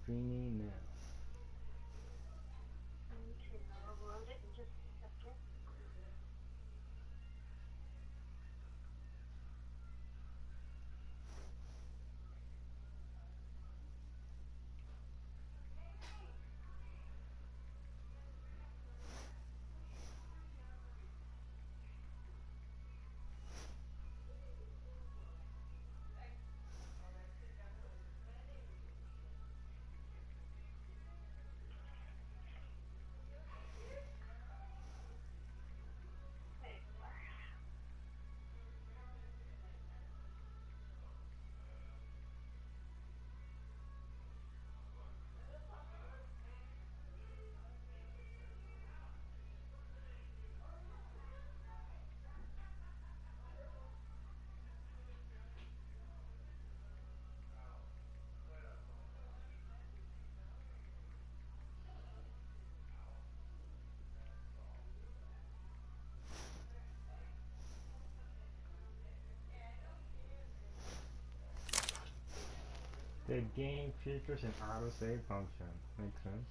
Streaming now. Okay, I'll load it in just a second. There you are. The game features an autosave function. Makes sense.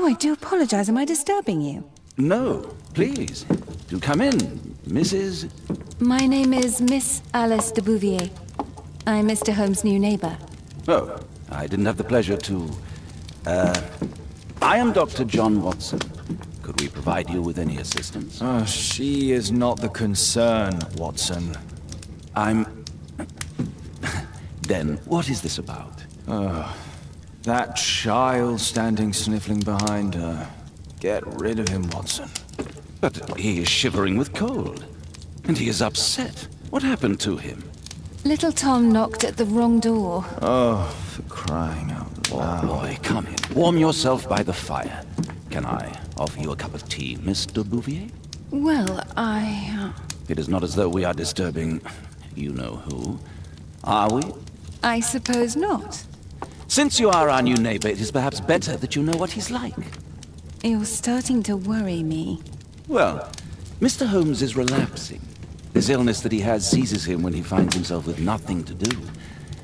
Oh, I do apologize. Am I disturbing you? No, please. Do come in, Mrs. My name is Miss Alice de Bouvier. I'm Mr. Holmes' new neighbor. Oh, I didn't have the pleasure to... I am Dr. John Watson. Could we provide you with any assistance? Oh, she is not the concern, Watson. Then, what is this about? That child standing sniffling behind her. Get rid of him, Watson. But he is shivering with cold. And he is upset. What happened to him? Little Tom knocked at the wrong door. Oh, for crying out loud. Oh, boy, come in. Warm yourself by the fire. Can I offer you a cup of tea, Mr. Bouvier? Well, It is not as though we are disturbing you-know-who. Are we? I suppose not. Since you are our new neighbor, it is perhaps better that you know what he's like. You're starting to worry me. Well, Mr. Holmes is relapsing. This illness that he has seizes him when he finds himself with nothing to do.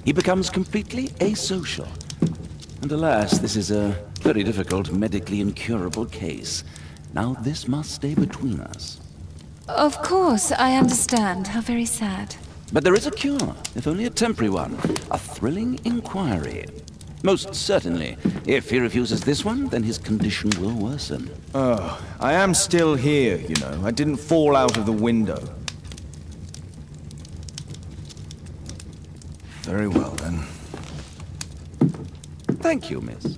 He becomes completely asocial. And alas, this is a very difficult, medically incurable case. Now, this must stay between us. Of course, I understand. How very sad. But there is a cure, if only a temporary one. A thrilling inquiry. Most certainly. If he refuses this one, then his condition will worsen. Oh, I am still here, you know. I didn't fall out of the window. Very well, then. Thank you, miss.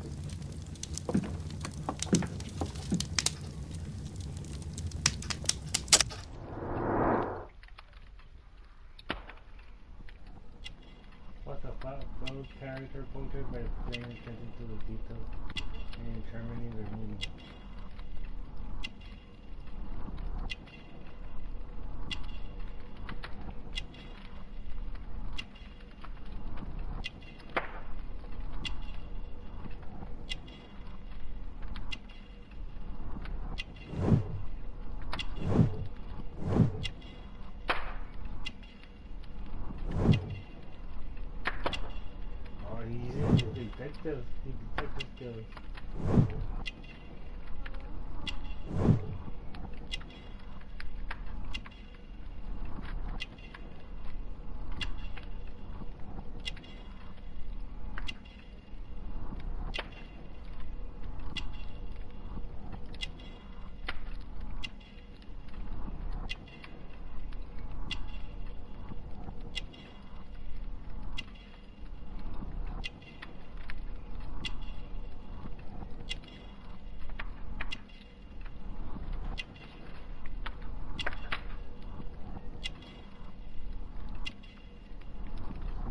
What the fuck? Those character portrait by paying attention to the details and determining their meaning. Detective skills.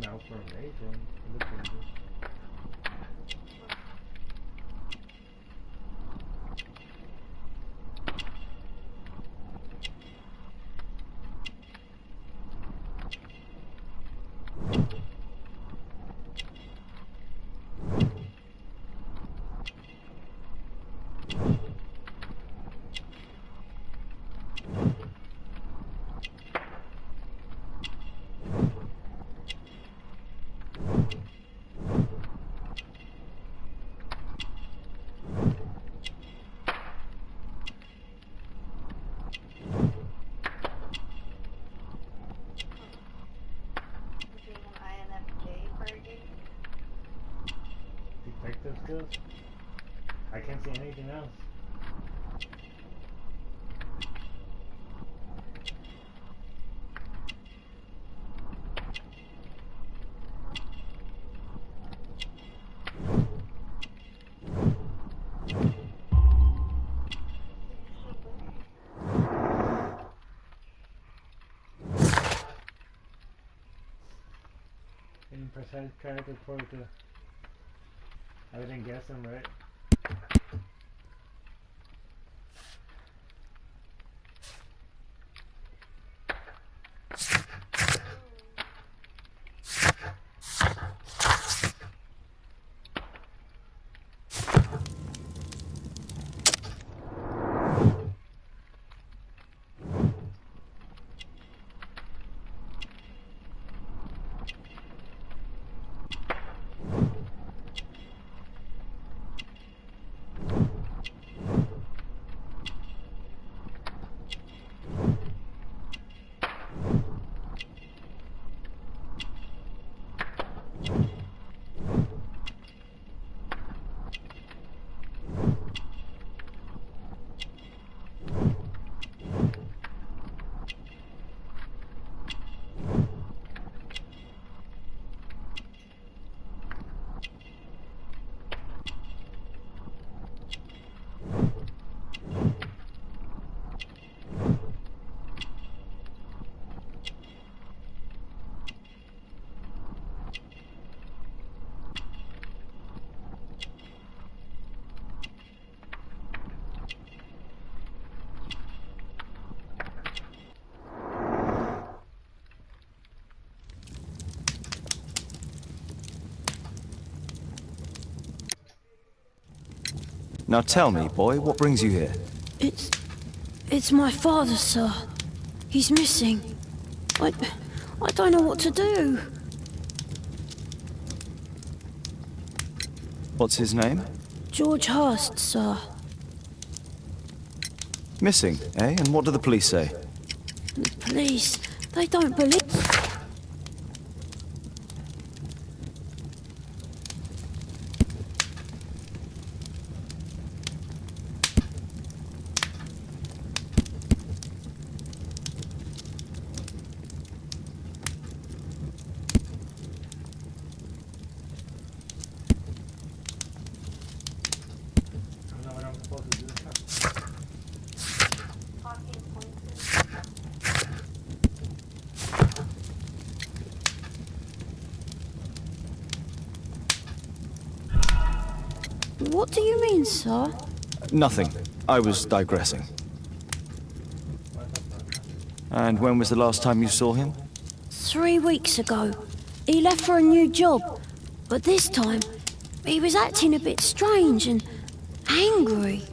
Malformation. Look at this. Detective skills? I can't see anything else. Precise character portrait. I didn't guess him right. Now tell me, boy, what brings you here? It's my father, sir. He's missing. I don't know what to do. What's his name? George Hurst, sir. Missing, eh? And what do the police say? The police, they don't believe... I don't know what I'm supposed to do. Talking points. What do you mean, sir? Nothing. I was digressing. And when was the last time you saw him? 3 weeks ago. He left for a new job. But this time, he was acting a bit strange and angry.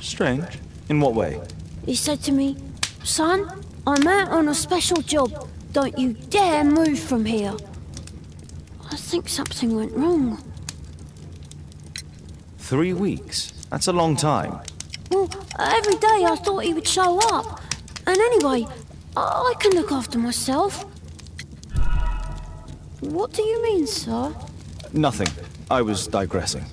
Strange? In what way? He said to me, "Son, I'm out on a special job. Don't you dare move from here." I think something went wrong. 3 weeks? That's a long time. Well, every day I thought he would show up. And anyway, I can look after myself. What do you mean, sir? Nothing. I was digressing.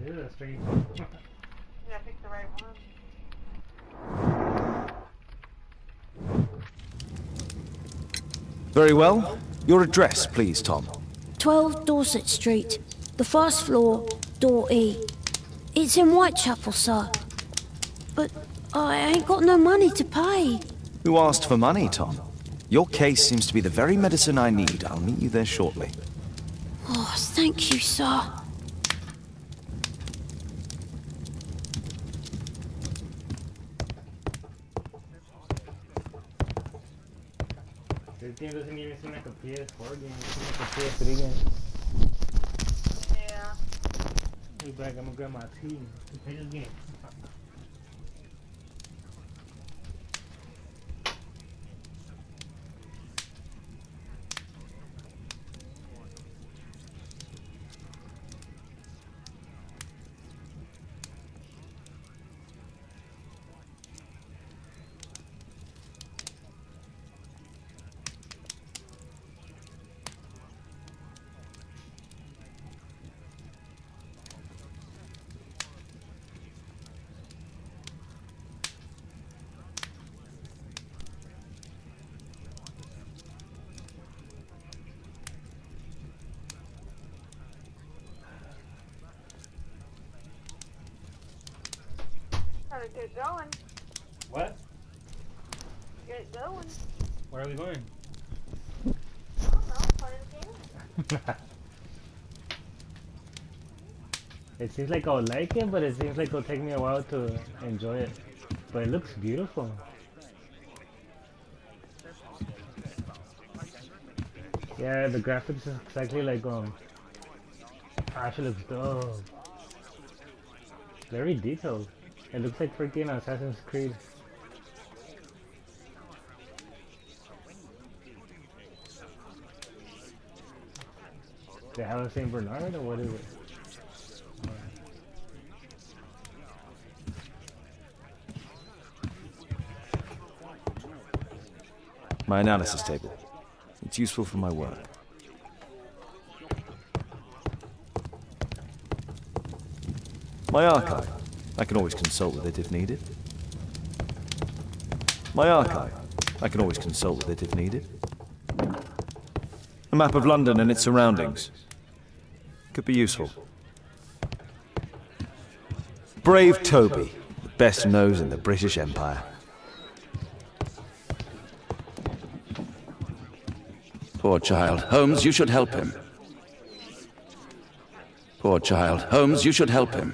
This is a strange. Yeah, pick the right one. Very well. Your address, please, Tom. 12 Dorset Street, the first floor, door E. It's in Whitechapel, sir. But I ain't got no money to pay. Who asked for money, Tom? Your case seems to be the very medicine I need. I'll meet you there shortly. Oh, thank you, sir. This game doesn't even seem like a PS4 game. It seems like a PS3 game. Yeah. Hey, back, I'm gonna grab my tea to play this game. Gotta get going. What? Get going. Where are we going? I don't know. Play the game. It seems like I'll like it, but it seems like it'll take me a while to enjoy it. But it looks beautiful. Yeah, the graphics is exactly like actually looks dope. Very detailed. It looks like freaking Assassin's Creed. They have a Saint Bernard or what is it? My analysis table. It's useful for my work. My archive. I can always consult with it if needed. My archive. I can always consult with it if needed. A map of London and its surroundings. Could be useful. Brave Toby, the best nose in the British Empire. Poor child. Holmes, you should help him. Poor child. Holmes, you should help him.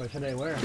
What should I wear?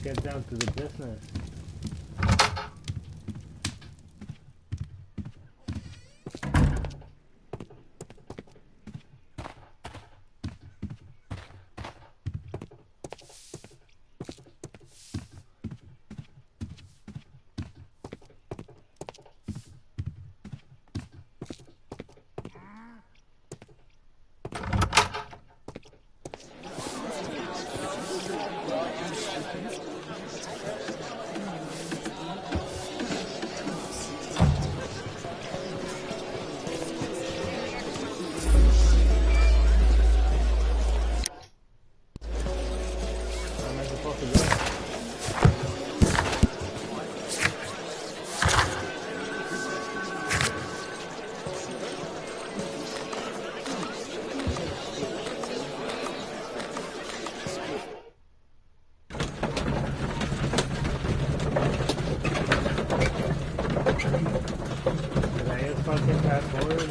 Get down to the business. Fucking fast forward.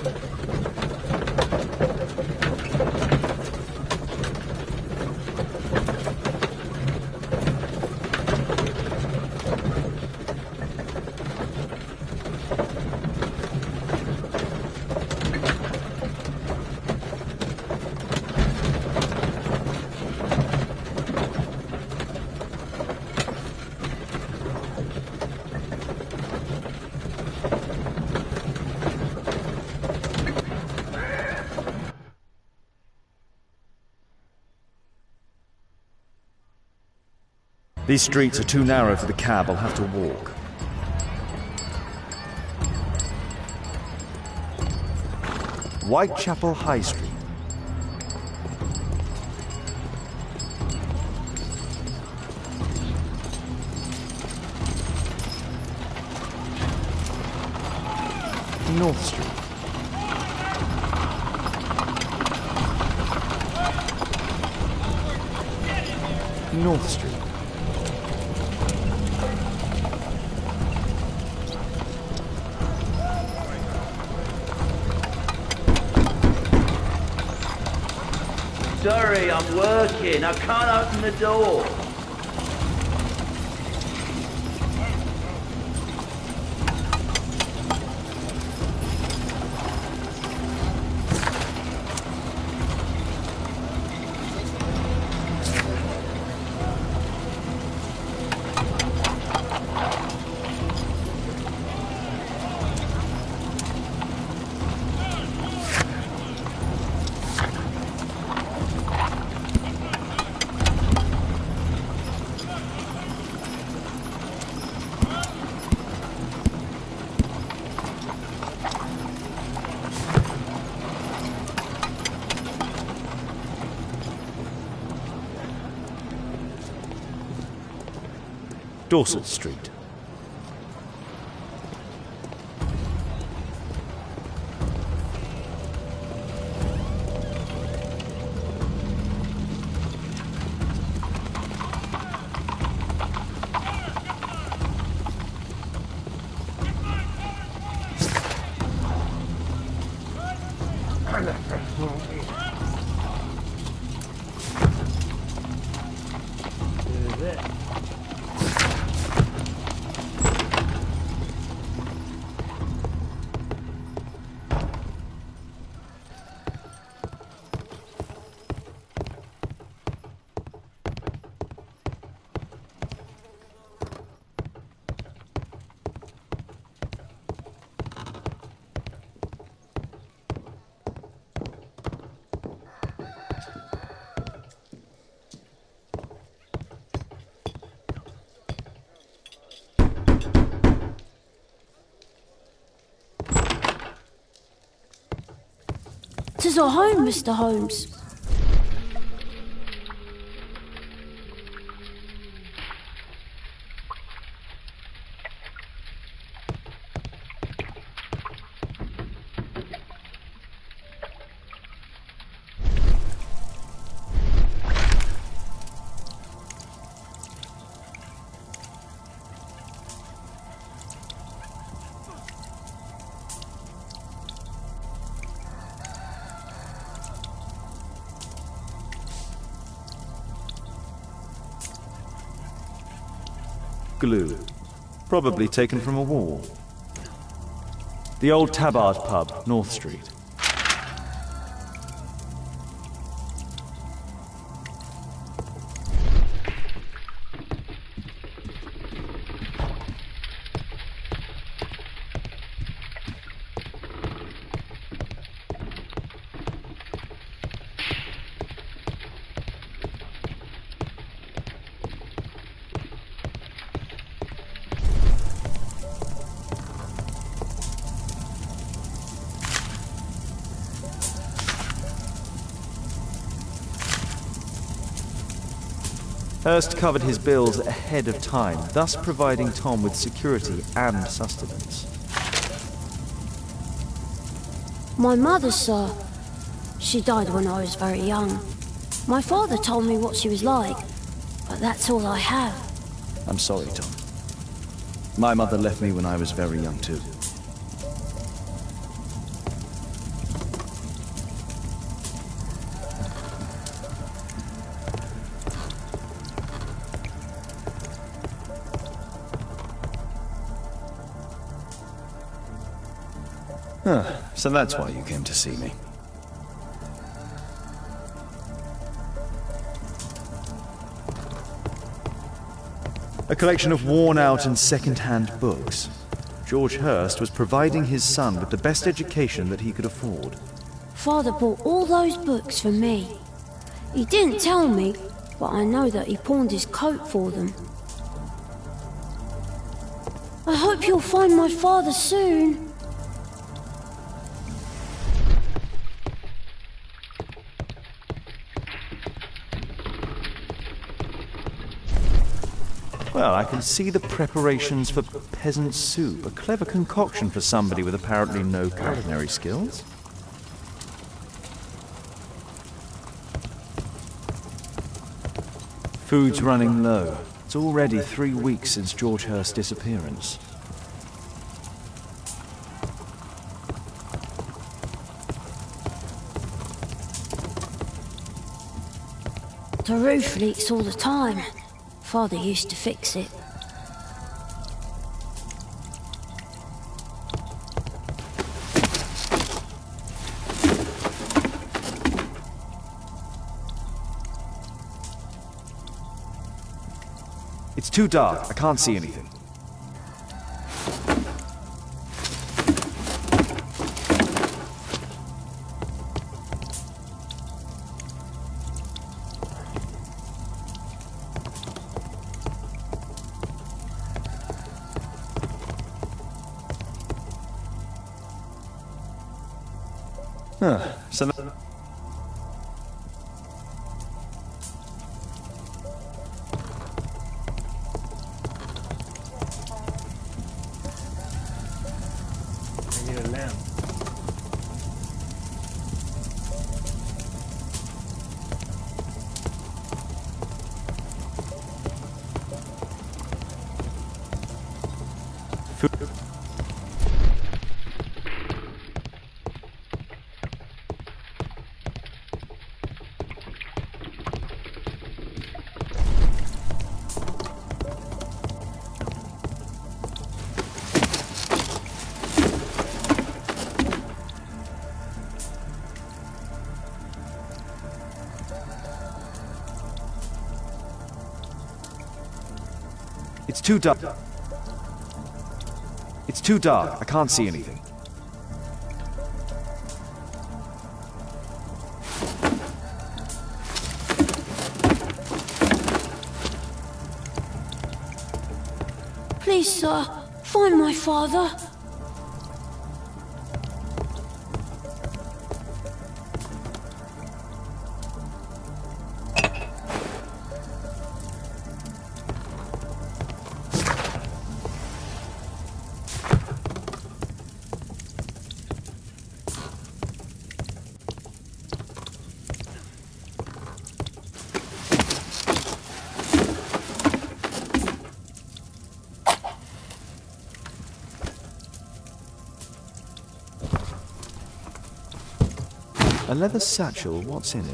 These streets are too narrow for the cab. I'll have to walk. Whitechapel High Street. North Street. North Street. Sorry, I'm working. I can't open the door. Dorset Street. is our home, Mr. Holmes. Glue. Probably taken from a wall. The old Tabard pub, North Street. Hurst covered his bills ahead of time, thus providing Tom with security and sustenance. My mother, sir. She died when I was very young. My father told me what she was like, but that's all I have. I'm sorry, Tom. My mother left me when I was very young, too. So that's why you came to see me. A collection of worn-out and second-hand books. George Hurst was providing his son with the best education that he could afford. Father bought all those books for me. He didn't tell me, but I know that he pawned his coat for them. I hope you'll find my father soon. Well, I can see the preparations for peasant soup, a clever concoction for somebody with apparently no culinary skills. Food's running low. It's already 3 weeks since George Hurst's disappearance. The roof leaks all the time. Father used to fix it. It's too dark. I can't see anything. So I need a lamp. It's too dark. It's too dark. I can't see anything. Please, sir, find my father. A leather satchel, what's in it?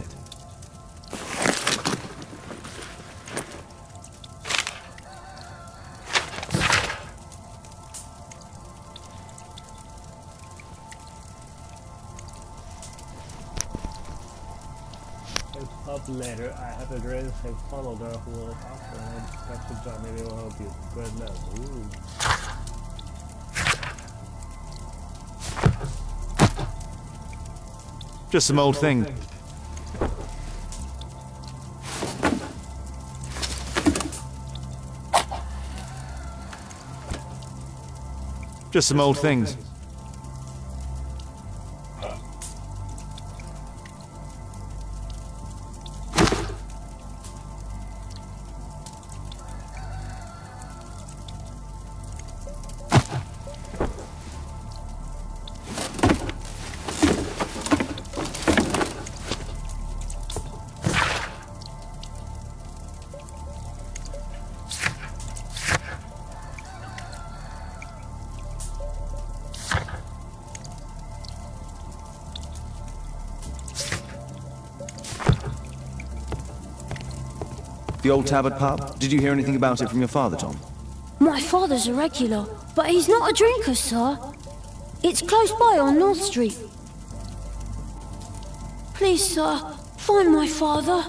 A pub letter. I have address a follower who will offer a special job. Maybe it will help you. Good luck. Ooh. Just some old thing. Just some old things. The old Tabard pub? Did you hear anything about it from your father, Tom? My father's a regular, but he's not a drinker, sir. It's close by on North Street. Please, sir, find my father.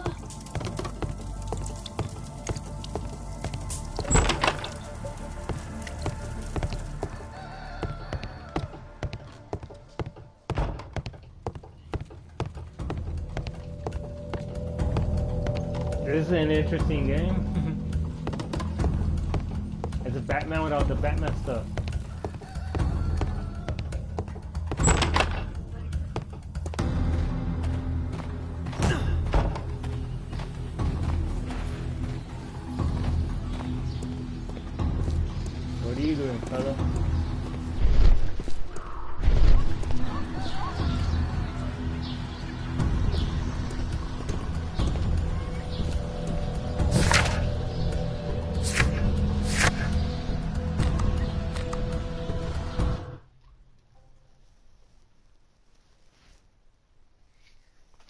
This is an interesting game. It's a Batman without the Batman stuff. What are you doing, fella?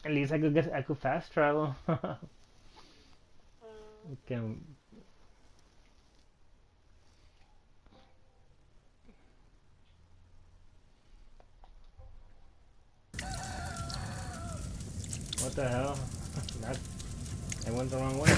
At least I could fast travel. Can what the hell? I went the wrong way.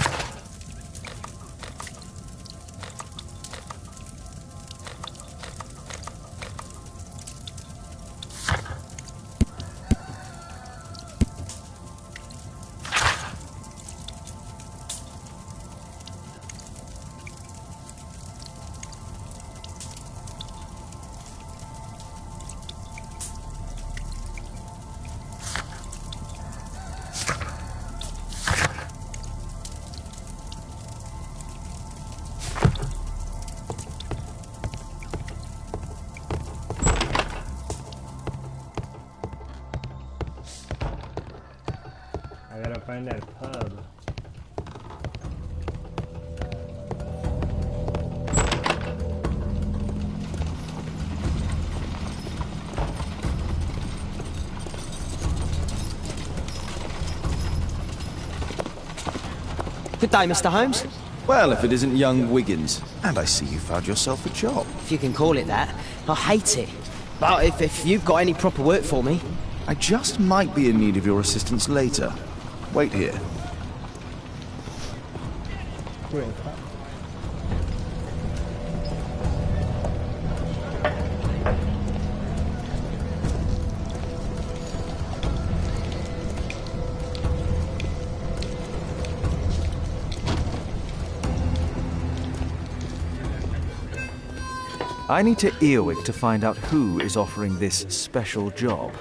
I gotta find that pub. Good day, Mr. Holmes. Well, if it isn't young Wiggins. And I see you found yourself a job. If you can call it that. I hate it. But if you've got any proper work for me... I just might be in need of your assistance later. Wait here. I need to Earwig to find out who is offering this special job.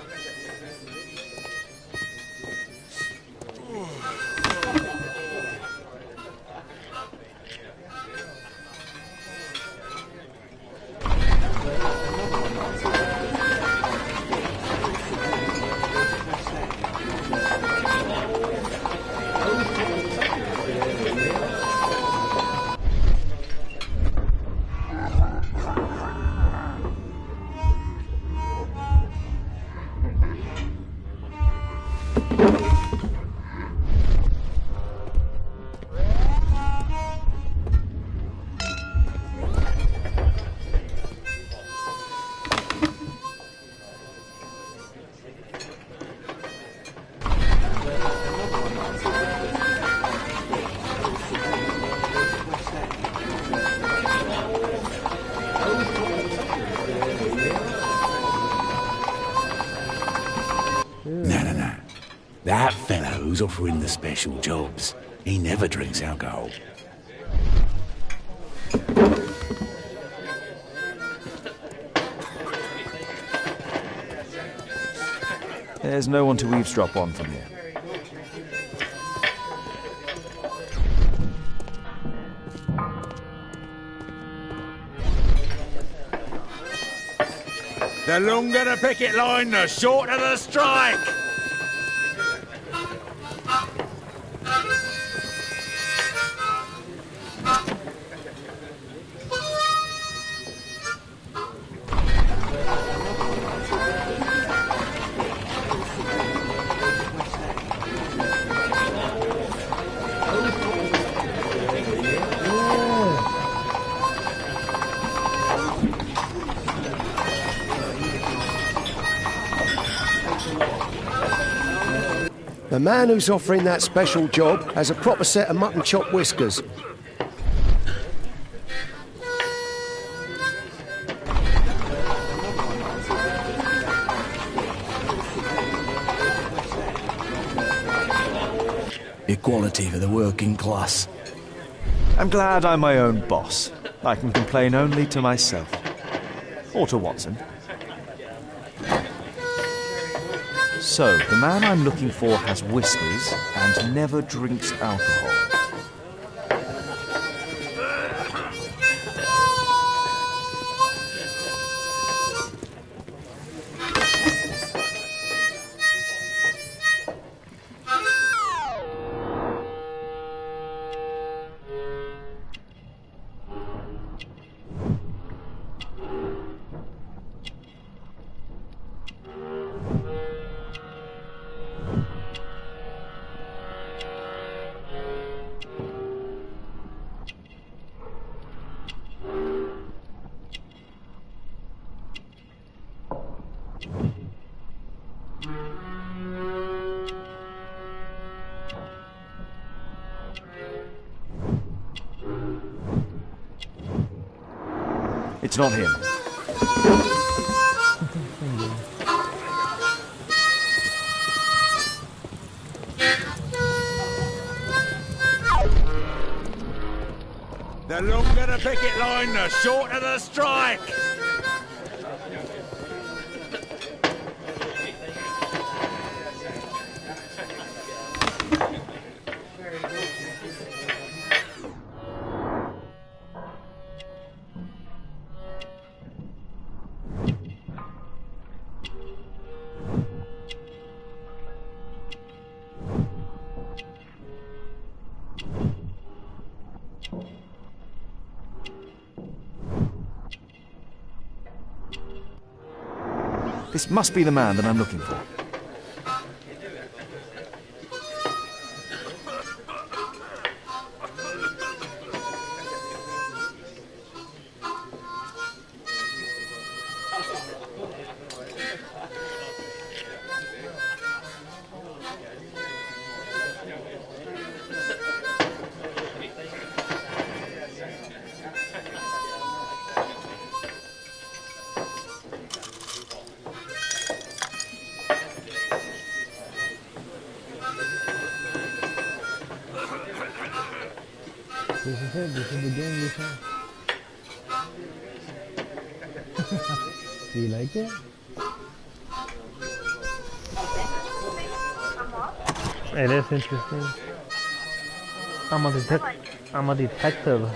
who's offering the special jobs. He never drinks alcohol. There's no one to eavesdrop on from here. The longer the picket line, the shorter the strike! The man who's offering that special job has a proper set of mutton chop whiskers. Equality for the working class. I'm glad I'm my own boss. I can complain only to myself. Or to Watson. So, the man I'm looking for has whiskers and never drinks alcohol. It's not him. The longer the picket line, the shorter the strike! This must be the man that I'm looking for. This is it. This is the game, Lisa. Do you like it? It is interesting. I'm a detective.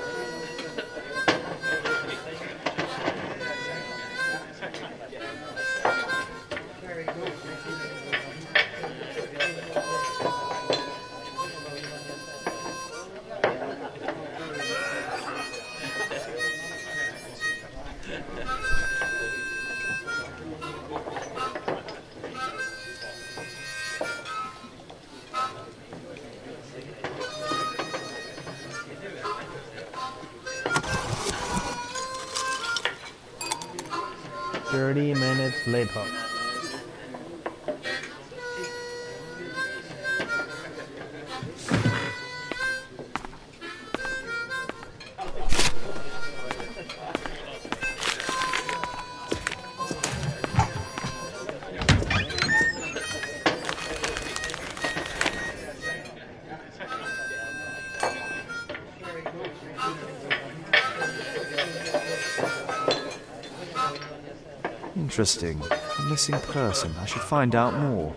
Minutes later. Interesting. A missing person. I should find out more.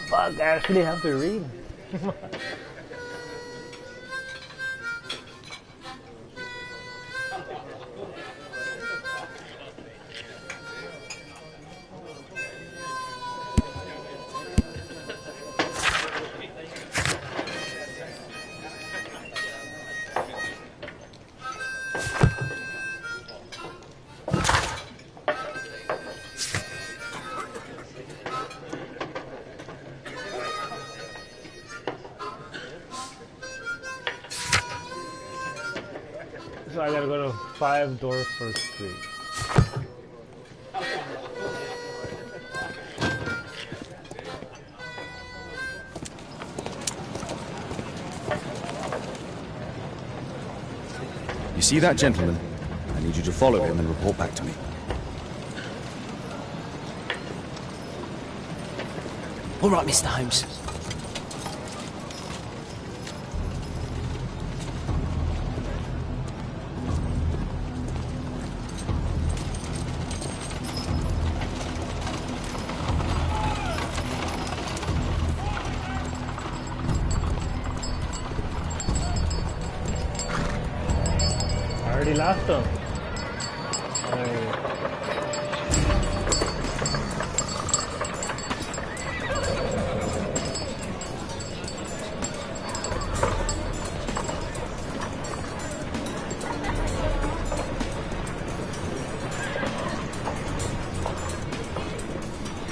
Fuck, I actually have to read. So I gotta go to 5 Dorfer Street. You see that gentleman? I need you to follow him and report back to me. All right, Mr. Holmes. I already lost them.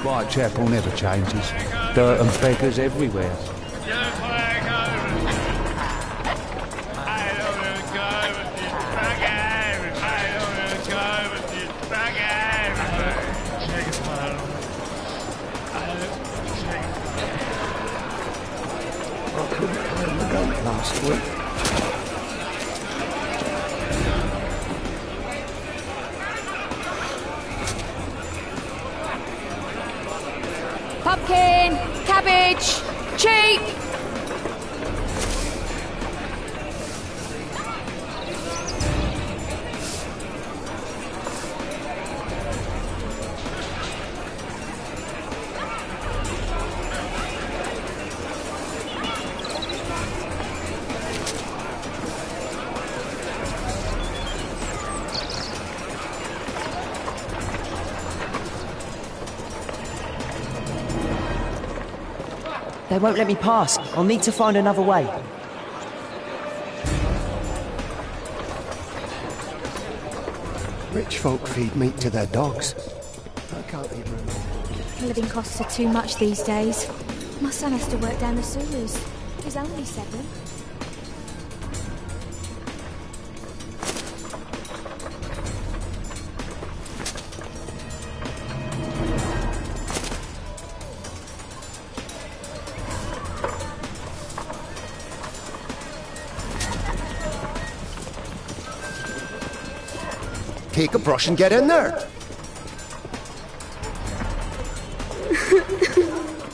Whitechapel never changes. Dirt and beggars everywhere. Last week. Pumpkin, cabbage, cheap. They won't let me pass. I'll need to find another way. Rich folk feed meat to their dogs. I can't eat room. Living costs are too much these days. My son has to work down the sewers. He's only 7. Take a brush and get in there.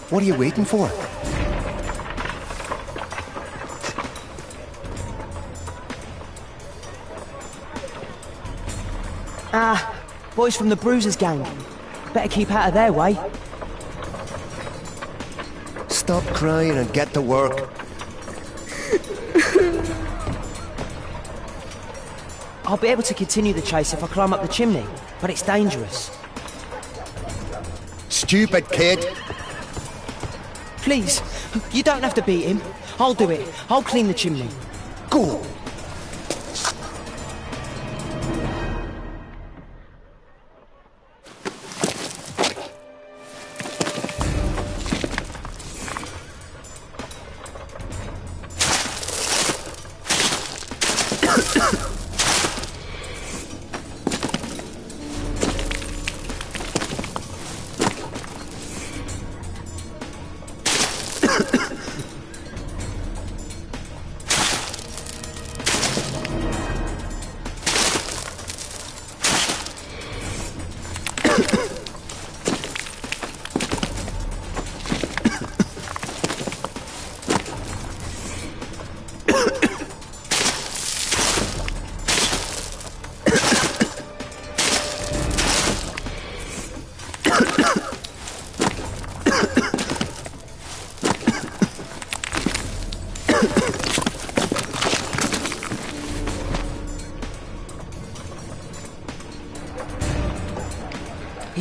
What are you waiting for? Ah, boys from the Bruisers gang. Better keep out of their way. Stop crying and get to work. I'll be able to continue the chase if I climb up the chimney, but it's dangerous. Stupid kid. Please, you don't have to beat him. I'll do it. I'll clean the chimney. Go.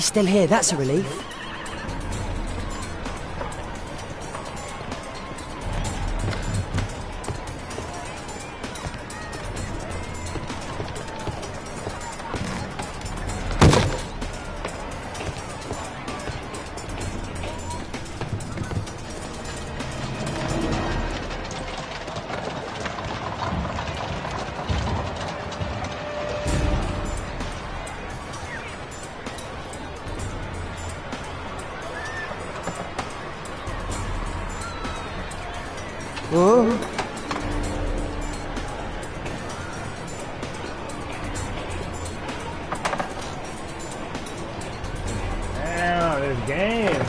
He's still here, that's a relief. Oh. Damn, this game.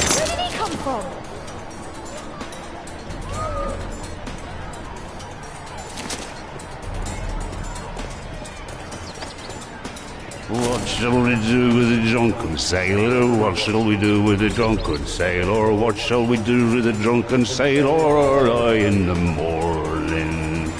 Where did he come from? What shall we do with the drunken sailor? What shall we do with the drunken sailor? What shall we do with the drunken sailor? Early in the morning.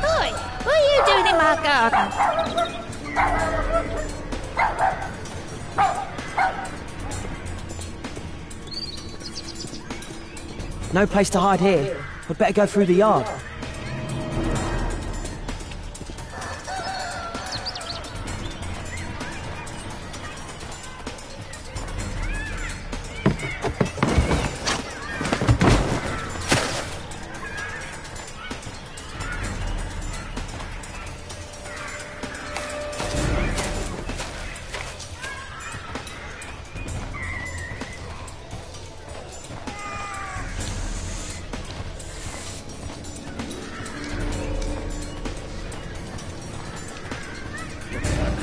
Oi, what are you doing in my garden? No place to hide here. We'd better go through the yard.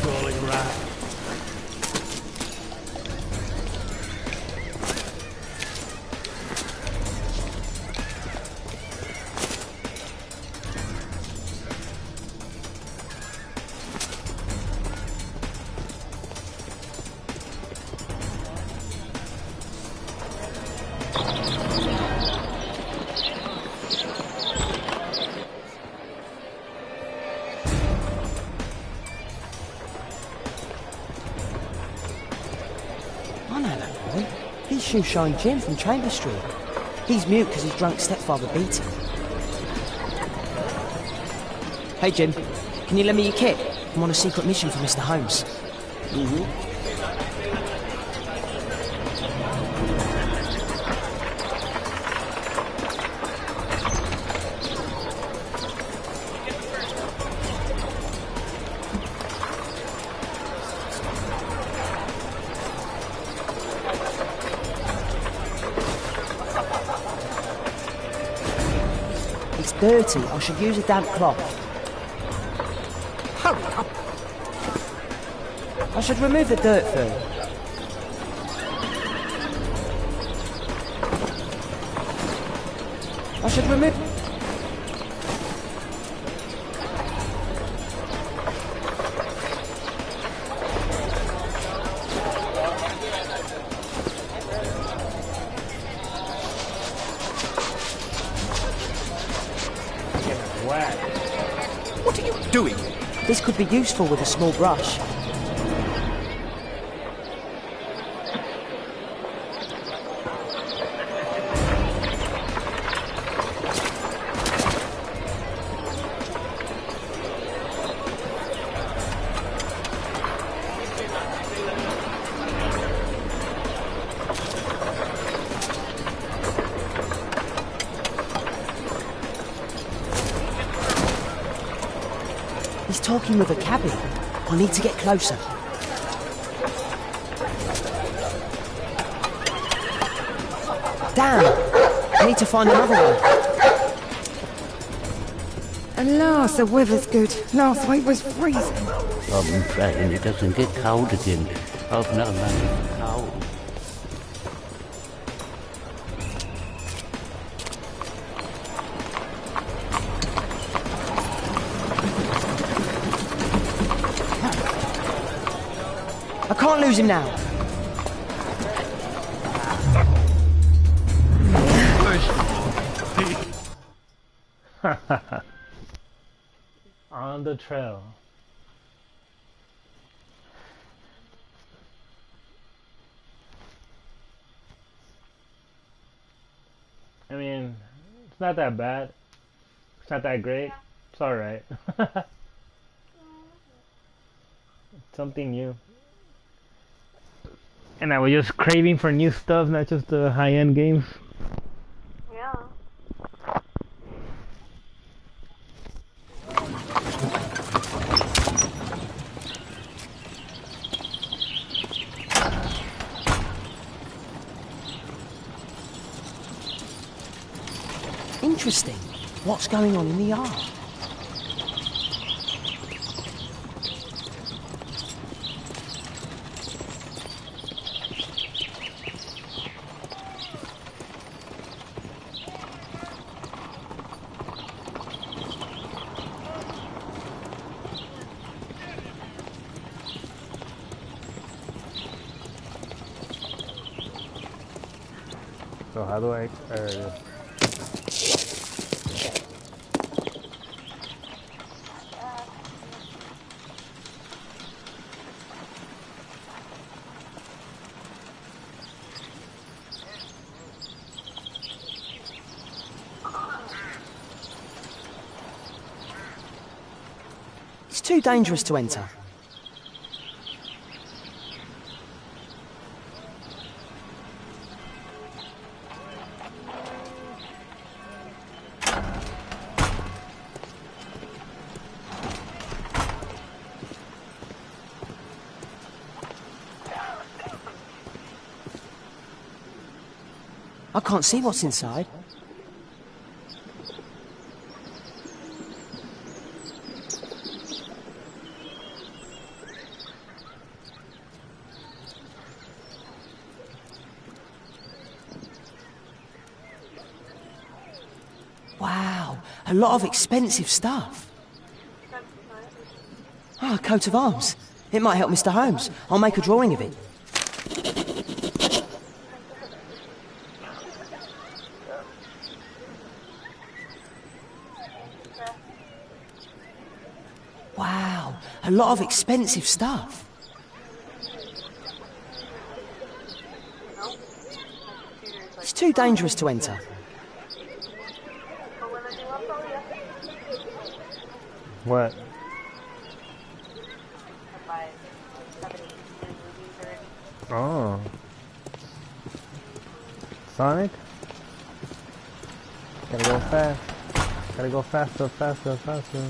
Crawling rat. I know that boy. He's Shoeshine Jim from Chamber Street. He's mute because his drunk stepfather beat him. Hey Jim, can you lend me your kit? I'm on a secret mission for Mr. Holmes. It's dirty. I should use a damp cloth. Hurry up. I should remove the dirt first. I should remove... What are you doing? This could be useful with a small brush. He's talking with a cabbie. I need to get closer. Damn! I need to find another one. At last, the weather's good. Last week was freezing. I'm praying it doesn't get cold again. I've no money for cold. I can't lose him now. On the trail. I mean, it's not that bad. It's not that great. It's alright. Something new. And I was just craving for new stuff, not just the high-end games. Yeah. Interesting. What's going on in the yard? So how do I... It's too dangerous to enter. I can't see what's inside. Wow, a lot of expensive stuff. Ah, a coat of arms. It might help Mr. Holmes. I'll make a drawing of it. Wow, a lot of expensive stuff. It's too dangerous to enter. What? Oh. Sonic? Gotta go fast. Gotta go faster, faster, faster.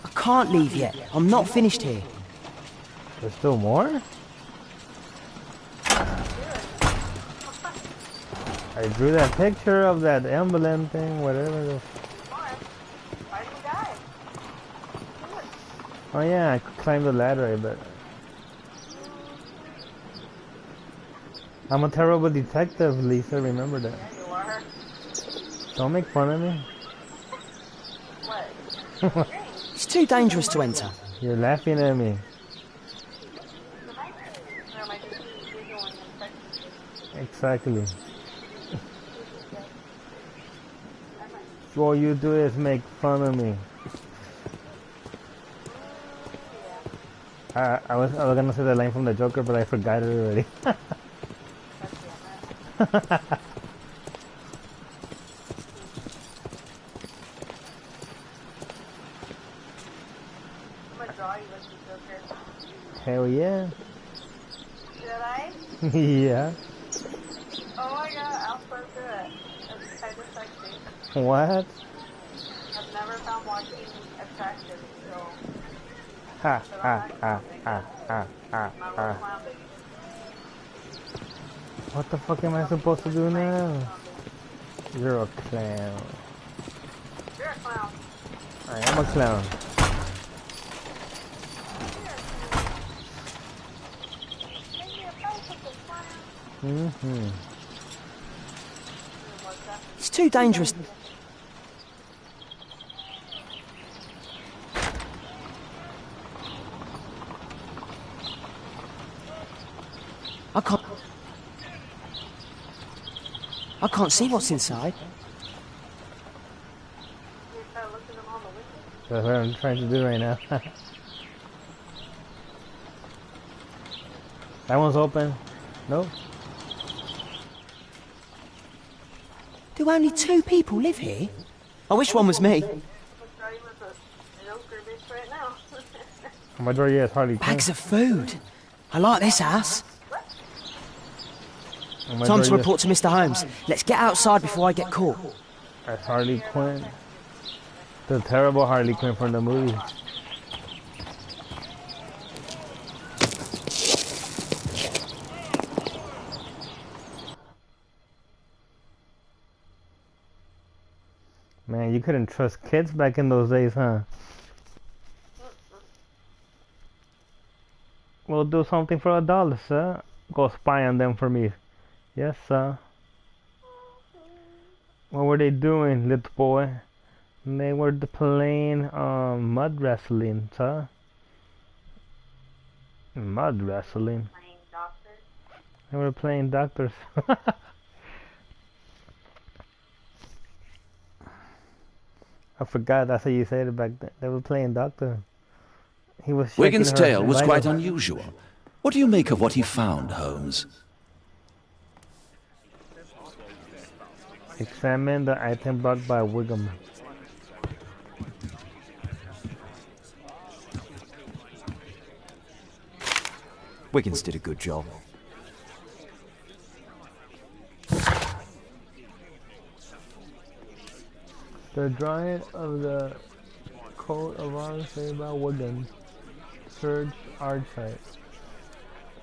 I can't leave yet. I'm not finished here. There's still more? I drew that picture of that emblem thing, whatever the... Oh yeah, I could climb the ladder, but... I'm a terrible detective, Lisa, remember that. Yeah, you are. Don't make fun of me. What? It's too dangerous to enter. You're laughing at me. Exactly. All you do is make fun of me. I was gonna say the line from the Joker, but I forgot it already. Hell yeah. Did I? Yeah. Oh my god, I'll still do it. That's kind of sexy. What? I've never found one Ha ha ha ha ha ha ha. What the fuck am I supposed to do now? You're a clown. You're a clown. I am a clown. Mm-hmm. It's too dangerous. I can't see what's inside. That's what I'm trying to do right now. That one's open. Nope. Do only 2 people live here? I wish one was me. On my door, yeah, it's Harley Quinn. Bags of food. I like this house. On my Time door, to yes. report to Mr. Holmes. Let's get outside before I get caught. That's Harley Quinn. The terrible Harley Quinn from the movie. Man, you couldn't trust kids back in those days, huh? We'll do something for $1, sir. Go spy on them for me. Yes, sir. What were they doing, little boy? They were playing mud wrestling, sir. Mud wrestling. They were playing doctors. I forgot that's how you said it back then. They were playing doctor. He was shaking Wigan's her tale was quite vital. unusual. What do you make of what he found, Holmes? Examine the item brought by Wiggum. Wiggins did a good job. The drawing of the coat of arms made by Wiggum. Search archive.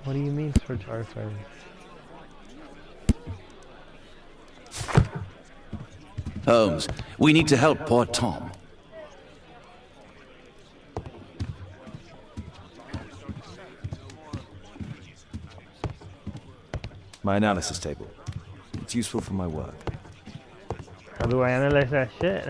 What do you mean search archive? Holmes, we need to help poor Tom. My analysis table. It's useful for my work. How do I analyze that shit?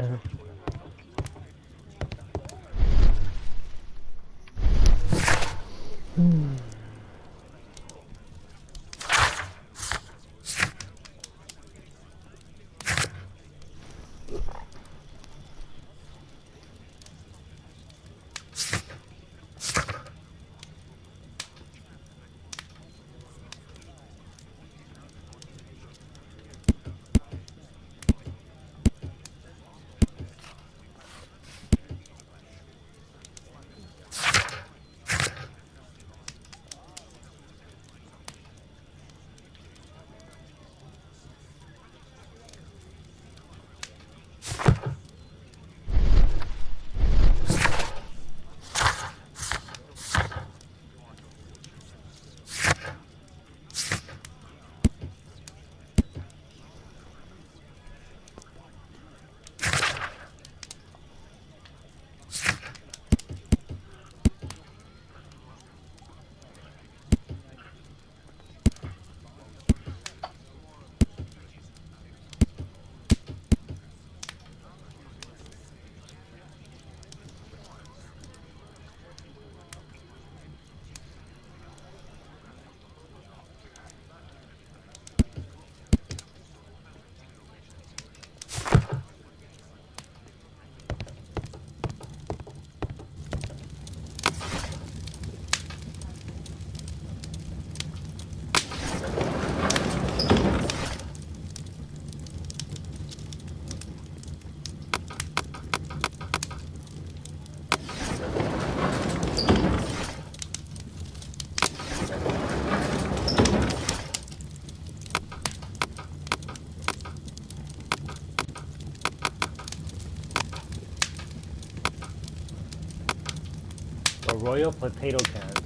Royal potato cans.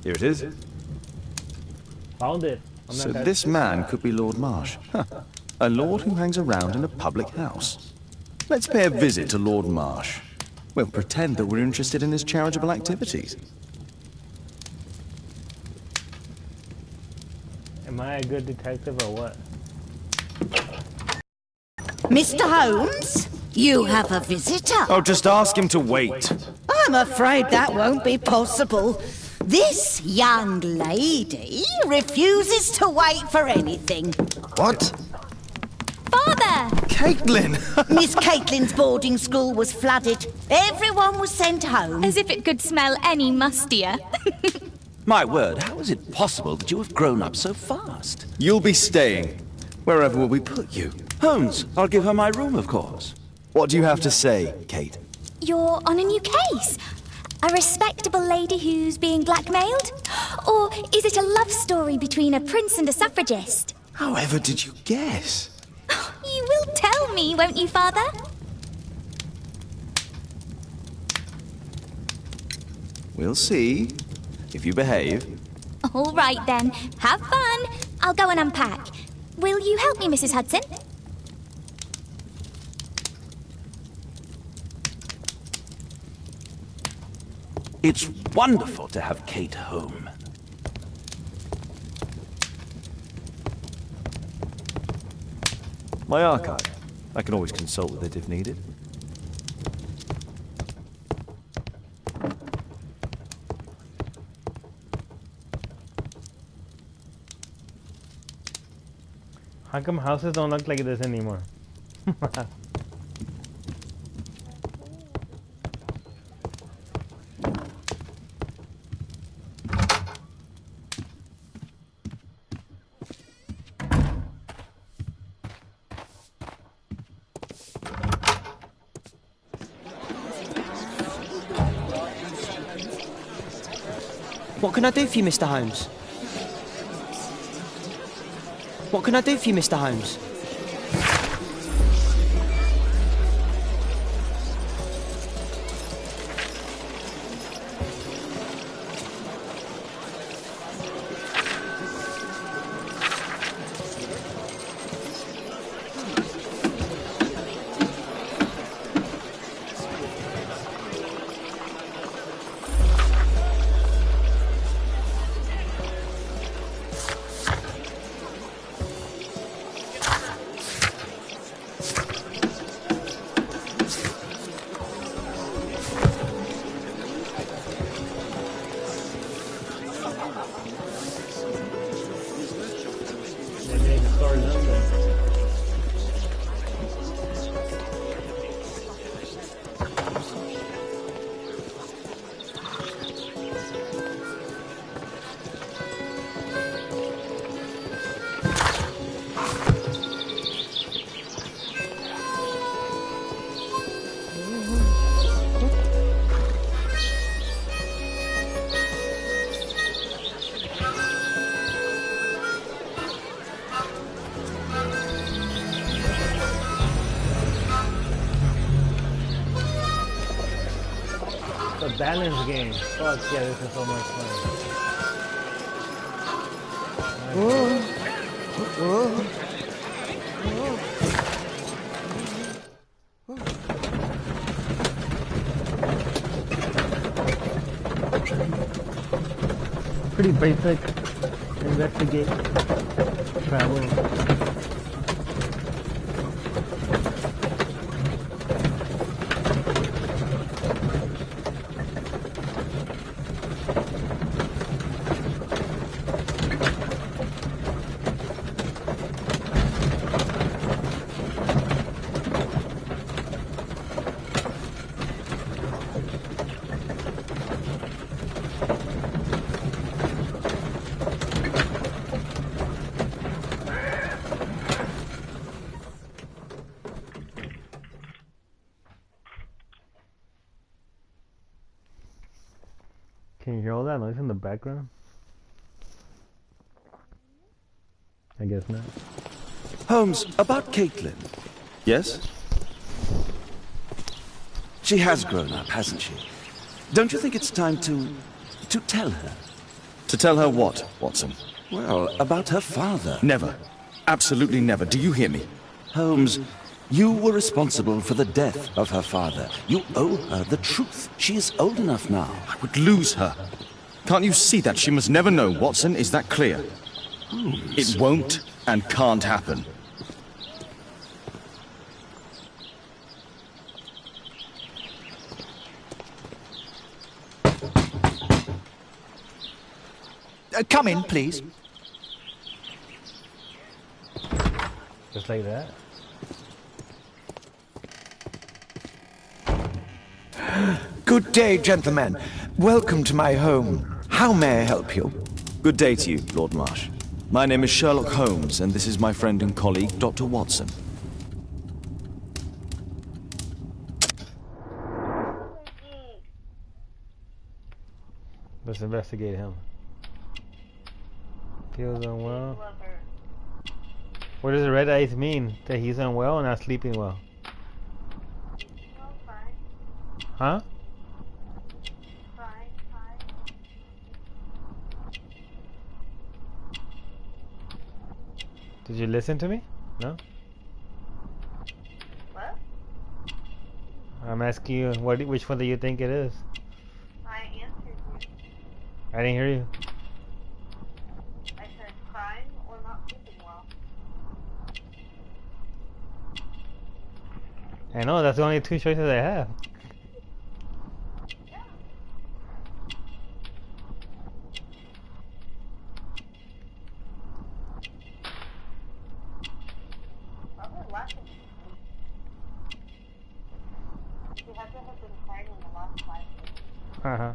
Here it is. Found it. So this man could be Lord Marsh. Huh. A lord who hangs around in a public house. Let's pay a visit to Lord Marsh. We'll pretend that we're interested in his charitable activities. Am I a good detective or what? Mr. Holmes, you have a visitor. Oh, just ask him to wait. I'm afraid that won't be possible. This young lady refuses to wait for anything. What? Father! Caitlin! Miss Caitlin's boarding school was flooded. Everyone was sent home. As if it could smell any mustier. My word, how is it possible that you have grown up so fast? You'll be staying. Wherever will we put you? Holmes, I'll give her my room, of course. What do you have to say, Kate? You're on a new case. A respectable lady who's being blackmailed? Or is it a love story between a prince and a suffragist? However did you guess? You will tell me, won't you, Father? We'll see. If you behave. All right, then. Have fun. I'll go and unpack. Will you help me, Mrs. Hudson? It's wonderful to have Kate home. My archive. I can always consult with it if needed. How come houses don't look like this anymore? What can I do for you, Mr. Holmes? What can I do for you, Mr. Holmes? Balance game. Fuck yeah, this is so much fun. Pretty basic. Investigate. Travel. Can you hear all that noise in the background? I guess not. Holmes, about Caitlin. Yes? She has grown up, hasn't she? Don't you think it's time to tell her? To tell her what, Watson? Well, about her father. Never. Absolutely never. Do you hear me? Holmes, you were responsible for the death of her father. You owe her the truth. She is old enough now. I would lose her. Can't you see that? She must never know, Watson. Is that clear? Holmes. It won't and can't happen. Come in, please. Just like that. Good day, gentlemen. Welcome to my home. How may I help you? Good day to you, Lord Marsh. My name is Sherlock Holmes, and this is my friend and colleague, Dr. Watson. Let's investigate him. Feels unwell. What does the red eyes mean? That he's unwell and not sleeping well? Huh? Did you listen to me? No? What? I'm asking you, which one do you think it is? I answered you. I didn't hear you. I said crying or not sleeping well. I know, that's the only two choices I have. Probably less than you have to have been crying in the last 5 days. Uh-huh.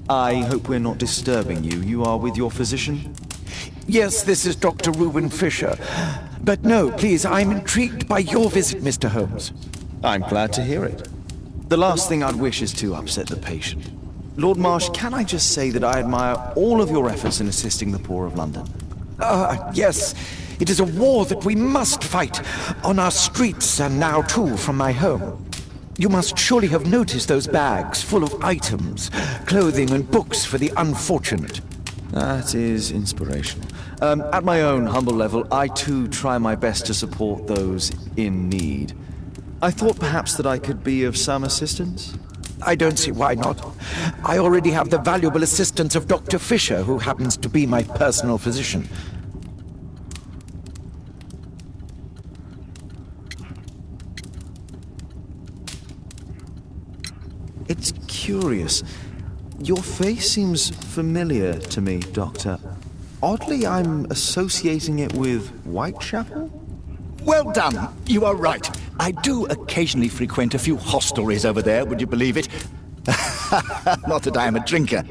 I hope we're not disturbing you. You are with your physician? Yes, this is Dr. Reuben Fisher. But no, please, I'm intrigued by your visit, Mr. Holmes. I'm glad to hear it. The last thing I'd wish is to upset the patient. Lord Marsh, can I just say that I admire all of your efforts in assisting the poor of London? Yes. It is a war that we must fight, on our streets and now too from my home. You must surely have noticed those bags full of items, clothing and books for the unfortunate. That is inspirational. At my own humble level, I too try my best to support those in need. I thought perhaps that I could be of some assistance. I don't see why not. I already have the valuable assistance of Dr. Fisher, who happens to be my personal physician. It's curious. Your face seems familiar to me, Doctor. Oddly, I'm associating it with Whitechapel? Well done. You are right. I do occasionally frequent a few hostelries over there, would you believe it? Not that I am a drinker.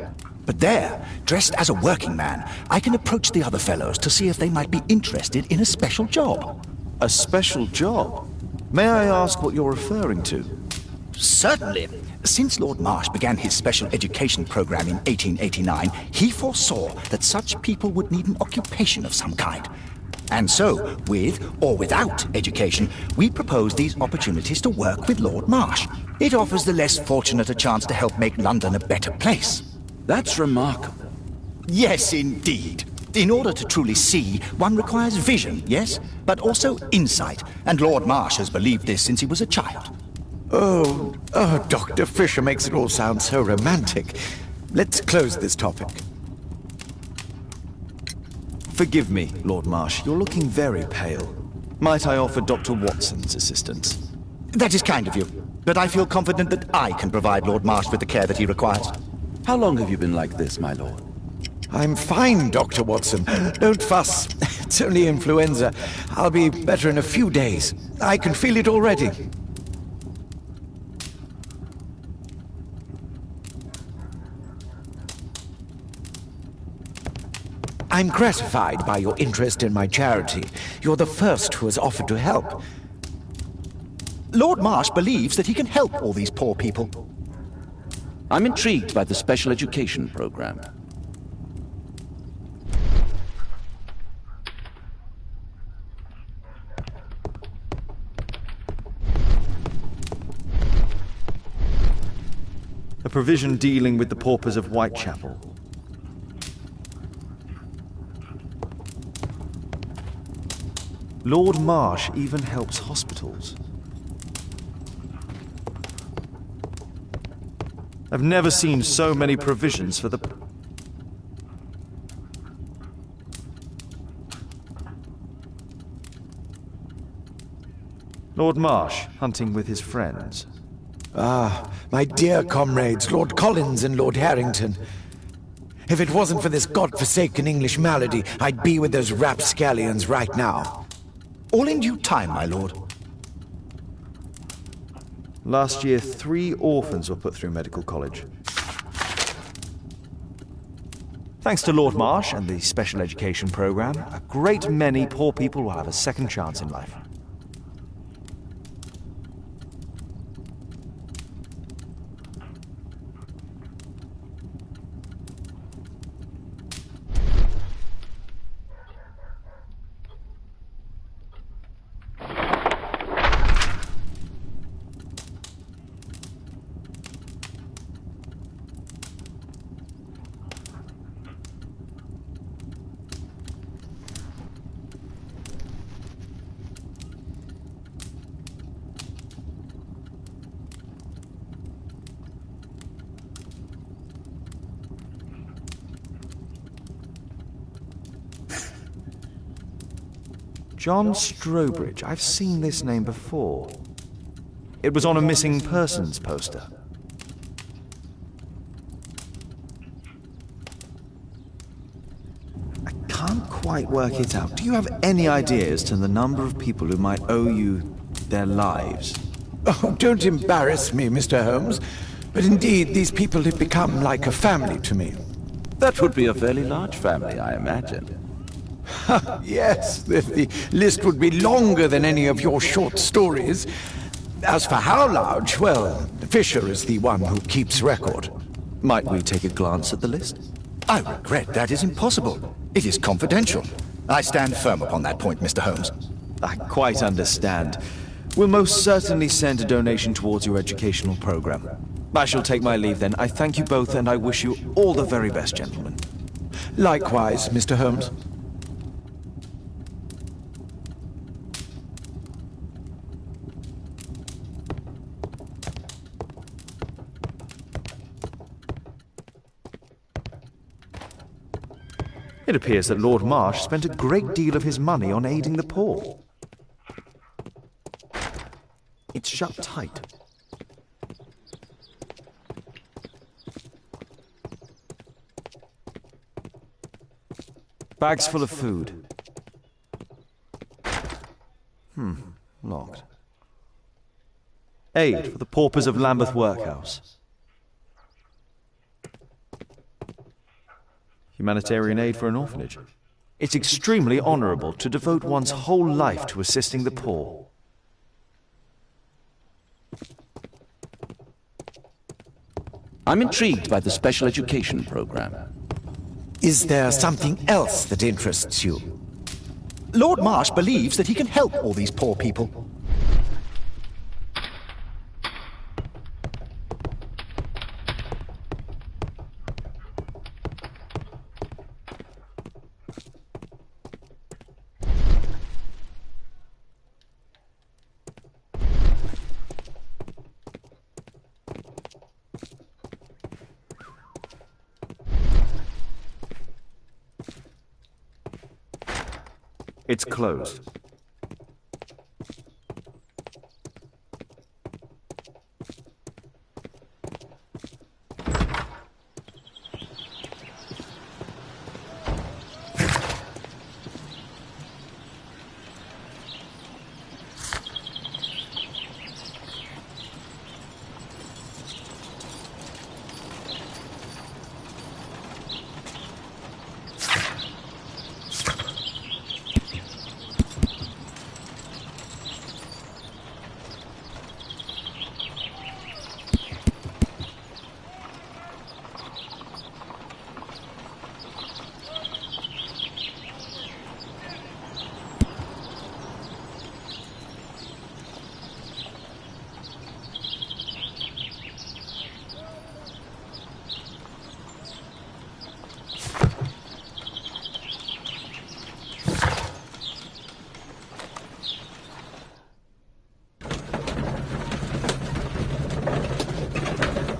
But there, dressed as a working man, I can approach the other fellows to see if they might be interested in a special job. A special job? May I ask what you're referring to? Certainly. Since Lord Marsh began his special education program in 1889, he foresaw that such people would need an occupation of some kind. And so, with or without education, we propose these opportunities to work with Lord Marsh. It offers the less fortunate a chance to help make London a better place. That's remarkable. Yes, indeed. In order to truly see, one requires vision, yes? But also insight. And Lord Marsh has believed this since he was a child. Oh, Dr. Fisher makes it all sound so romantic. Let's close this topic. Forgive me, Lord Marsh. You're looking very pale. Might I offer Dr. Watson's assistance? That is kind of you, but I feel confident that I can provide Lord Marsh with the care that he requires. How long have you been like this, my lord? I'm fine, Dr. Watson. Don't fuss. It's only influenza. I'll be better in a few days. I can feel it already. I'm gratified by your interest in my charity. You're the first who has offered to help. Lord Marsh believes that he can help all these poor people. I'm intrigued by the special education program. A provision dealing with the paupers of Whitechapel. Lord Marsh even helps hospitals. I've never seen so many provisions for the... Lord Marsh, hunting with his friends. Ah, my dear comrades, Lord Collins and Lord Harrington. If it wasn't for this godforsaken English malady, I'd be with those rapscallions right now. All in due time, my lord. Last year, 3 orphans were put through medical college. Thanks to Lord Marsh and the special education program, a great many poor people will have a second chance in life. John Strobridge. I've seen this name before. It was on a missing persons poster. I can't quite work it out. Do you have any idea as to the number of people who might owe you their lives? Oh, don't embarrass me, Mr. Holmes. But indeed, these people have become like a family to me. That would be a fairly large family, I imagine. Yes, the list would be longer than any of your short stories. As for how large, well, Fisher is the one who keeps record. Might we take a glance at the list? I regret that is impossible. It is confidential. I stand firm upon that point, Mr. Holmes. I quite understand. We'll most certainly send a donation towards your educational program. I shall take my leave then. I thank you both, and I wish you all the very best, gentlemen. Likewise, Mr. Holmes. It appears that Lord Marsh spent a great deal of his money on aiding the poor. It's shut tight. Bags full of food. Locked. Aid for the paupers of Lambeth Workhouse. Humanitarian aid for an orphanage. It's extremely honorable to devote one's whole life to assisting the poor. I'm intrigued by the special education program. Is there something else that interests you? Lord Marsh believes that he can help all these poor people. It's closed.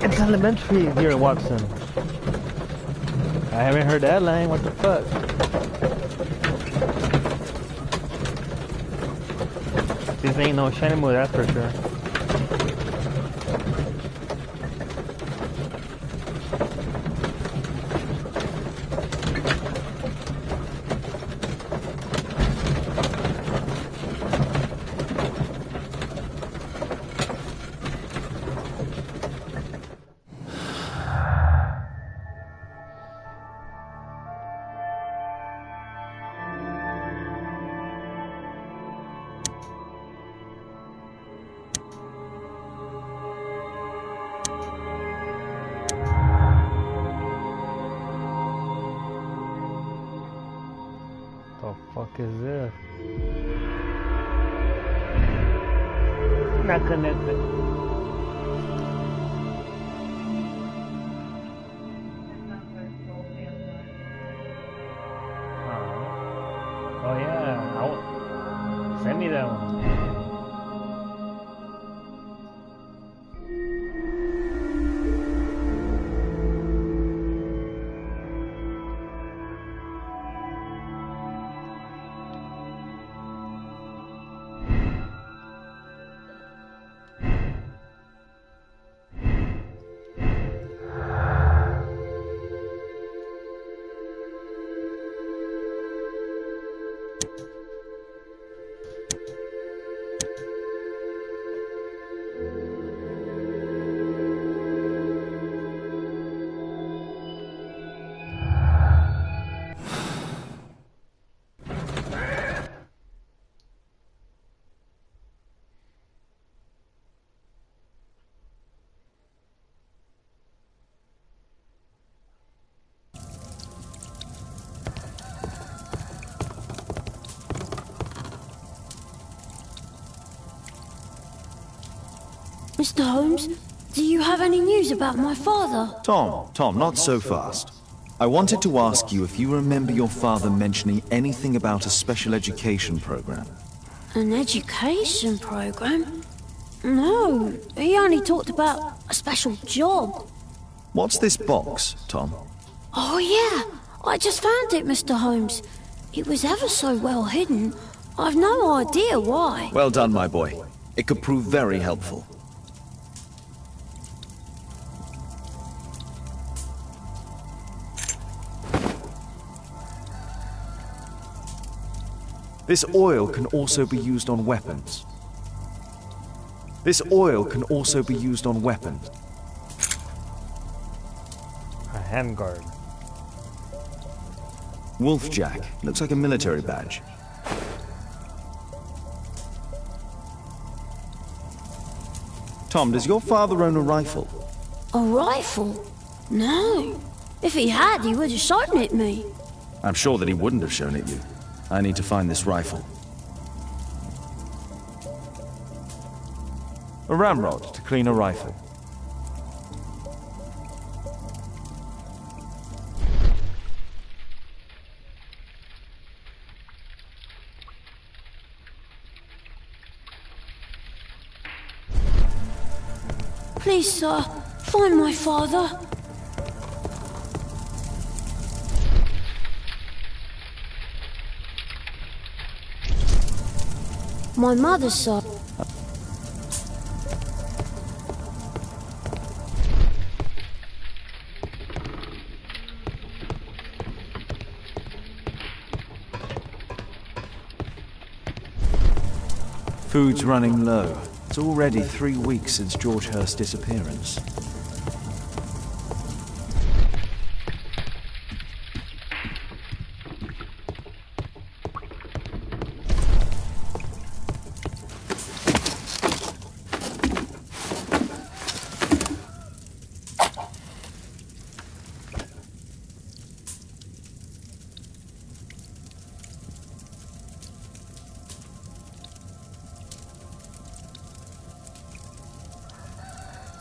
It's elementary here in Watson. I haven't heard that line. What the fuck? This ain't no shiny move, that's for sure. The fuck is this? Not connected. Oh yeah, send me that one. Mr. Holmes, do you have any news about my father? Tom, not so fast. I wanted to ask you if you remember your father mentioning anything about a special education program. An education program? No, he only talked about a special job. What's this box, Tom? Oh yeah, I just found it, Mr. Holmes. It was ever so well hidden. I've no idea why. Well done, my boy. It could prove very helpful. This oil can also be used on weapons. This oil can also be used on weapons. A handguard. Wolfjack. Looks like a military badge. Tom, does your father own a rifle? A rifle? No. If he had, he would have shown it me. I'm sure that he wouldn't have shown it you. I need to find this rifle. A ramrod to clean a rifle. Please, sir, find my father. My mother, sir. Food's running low. It's already 3 weeks since George Hurst's disappearance.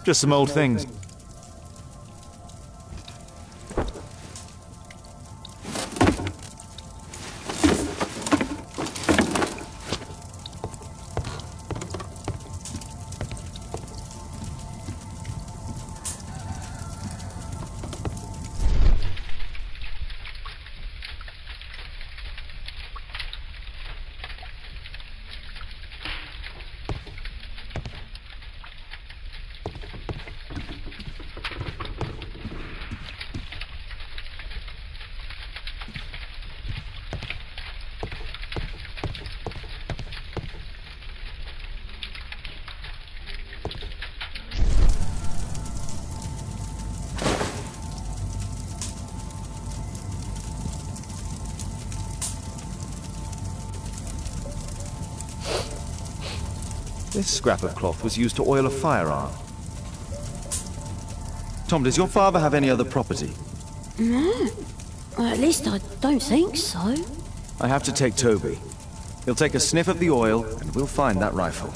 Just some old things. This scrap of cloth was used to oil a firearm. Tom, does your father have any other property? No. Well, at least I don't think so. I have to take Toby. He'll take a sniff of the oil, and we'll find that rifle.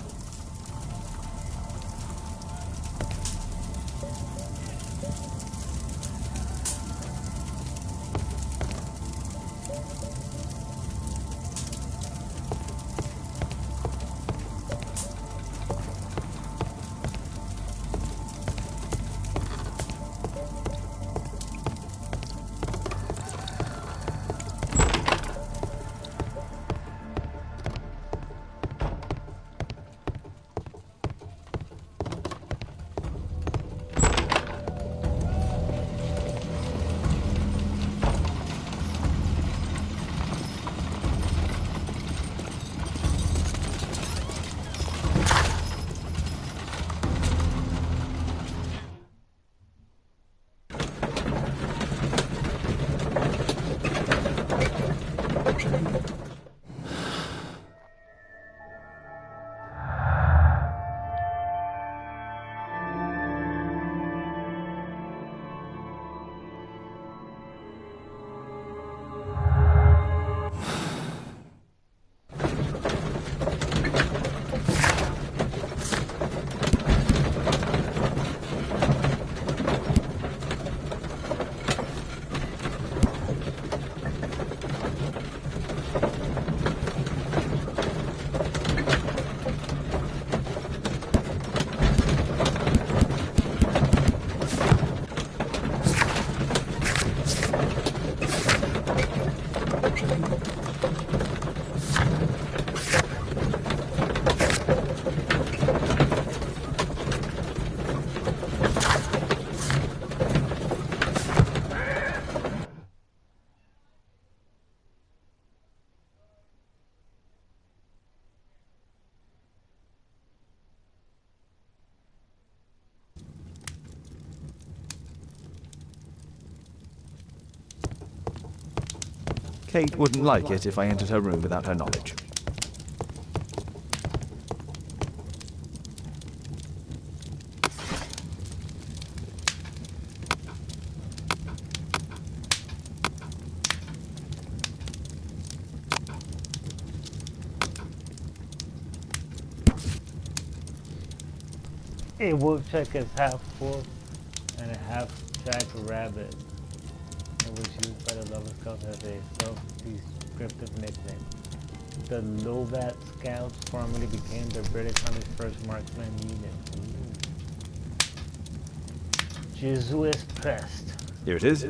Kate wouldn't like it if I entered her room without her knowledge. A woodchuck is half wolf and a half jackrabbit, and was used by the Lover Scouts as a self-descriptive nickname. The Lovat Scouts formerly became the British Army's first marksman unit. Jesuit Crest. Here it is.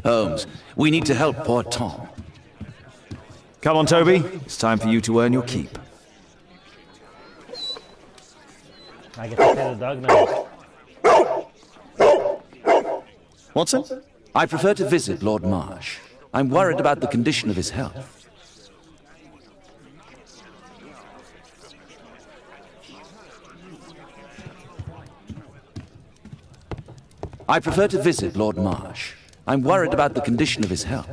Holmes, we need to help poor Tom. Come on, Toby. It's time for you to earn your keep. I get to pay the dog now. Watson? I prefer to visit Lord Marsh. I'm worried about the condition of his health. I prefer to visit Lord Marsh. I'm worried about the condition of his health.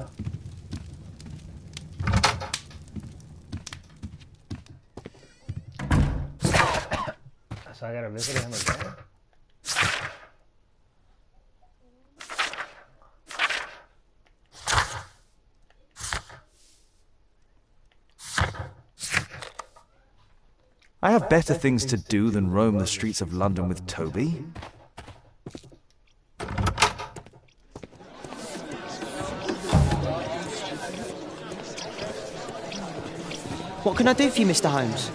So I gotta visit him again? I have better things to do than roam the streets of London with Toby. What can I do for you, Mr. Holmes?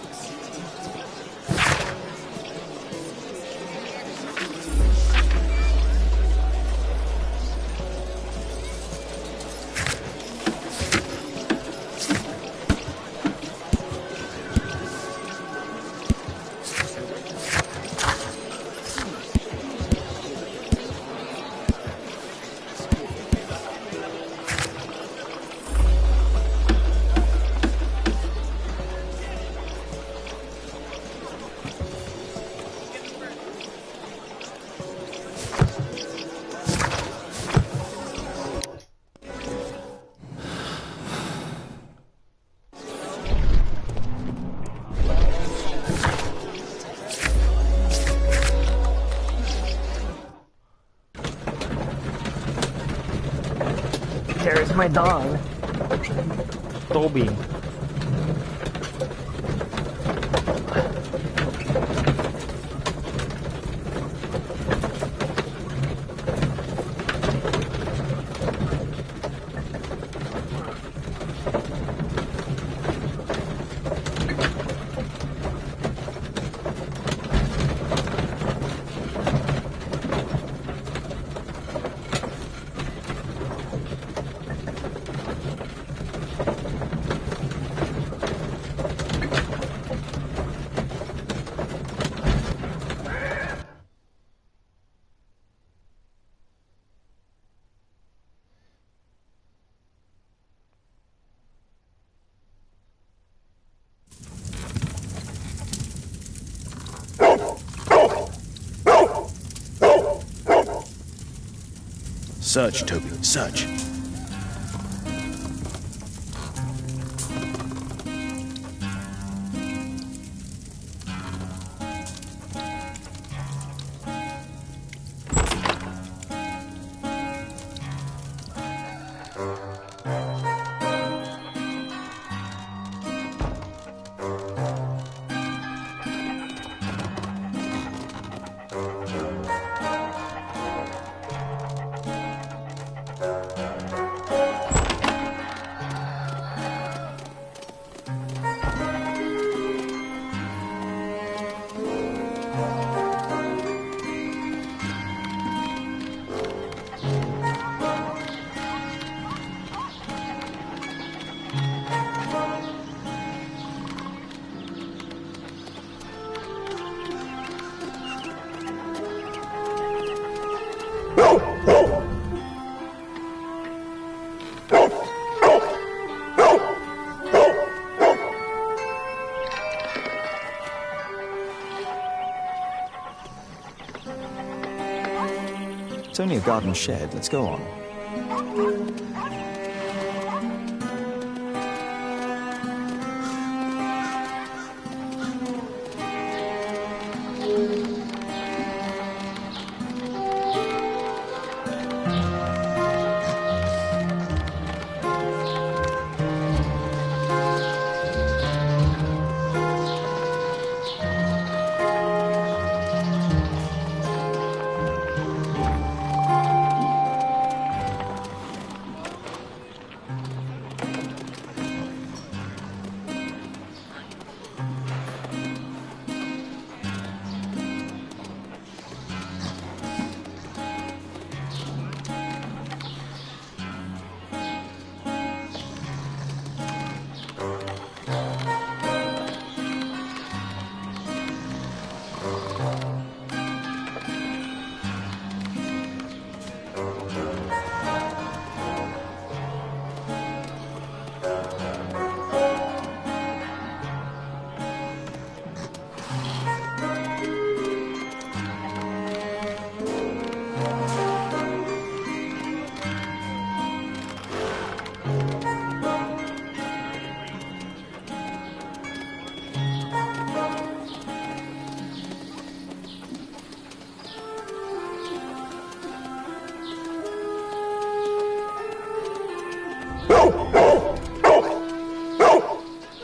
There's my dog, Toby. Search, Toby, search. It's only a garden shed. Let's go on.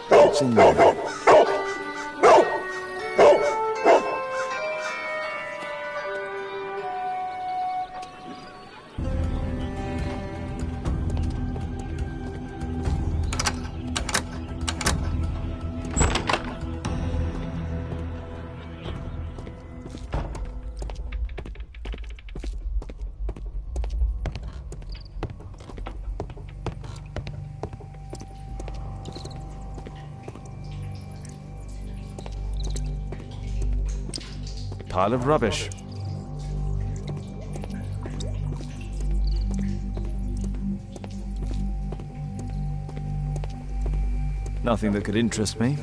What's in there? Pile of rubbish. Nothing that could interest me.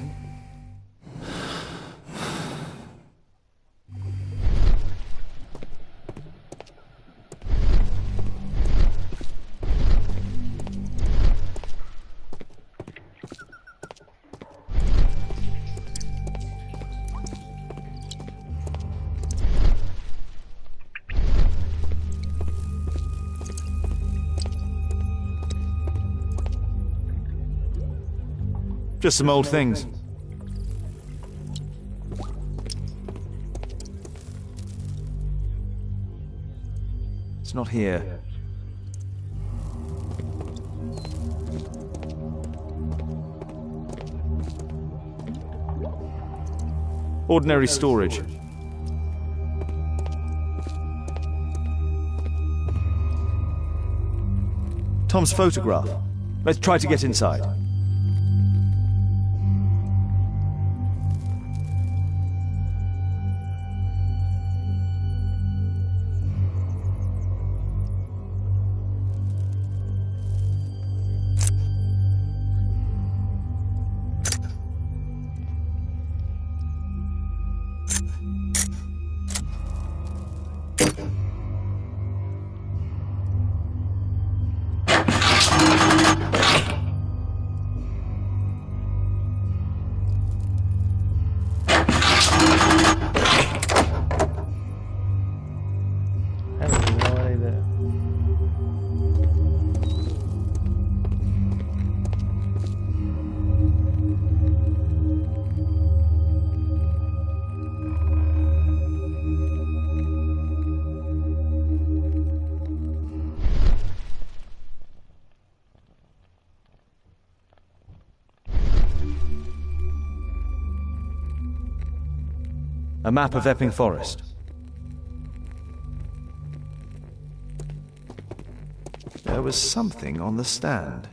Just some old things. It's not here. Ordinary storage. Tom's photograph. Let's try to get inside. A map of Epping Forest. There was something on the stand.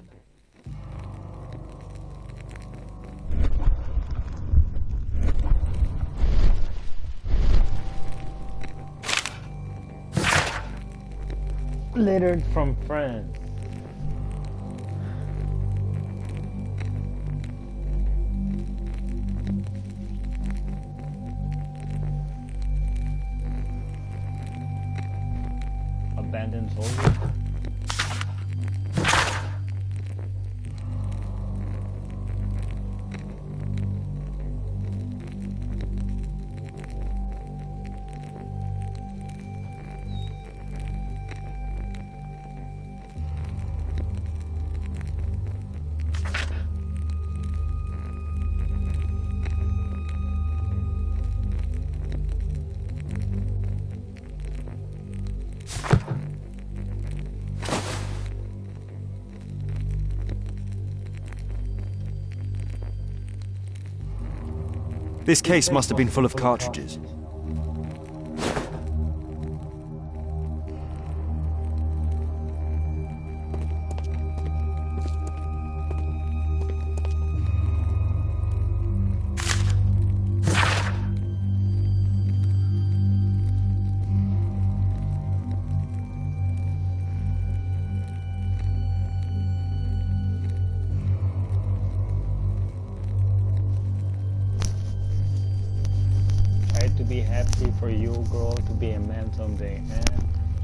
Littered from friends. abandoned soldier. This case must have been full of cartridges. To be happy for you, girl, to be a man someday, and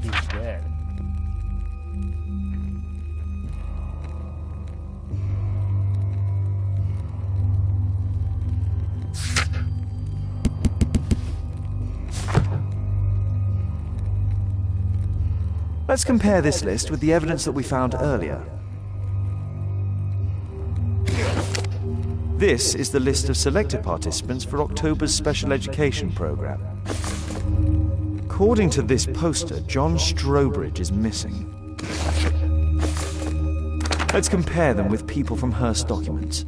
he's dead. Let's compare this list with the evidence that we found earlier. This is the list of selected participants for October's special education program. According to this poster, John Strobridge is missing. Let's compare them with people from Hearst documents.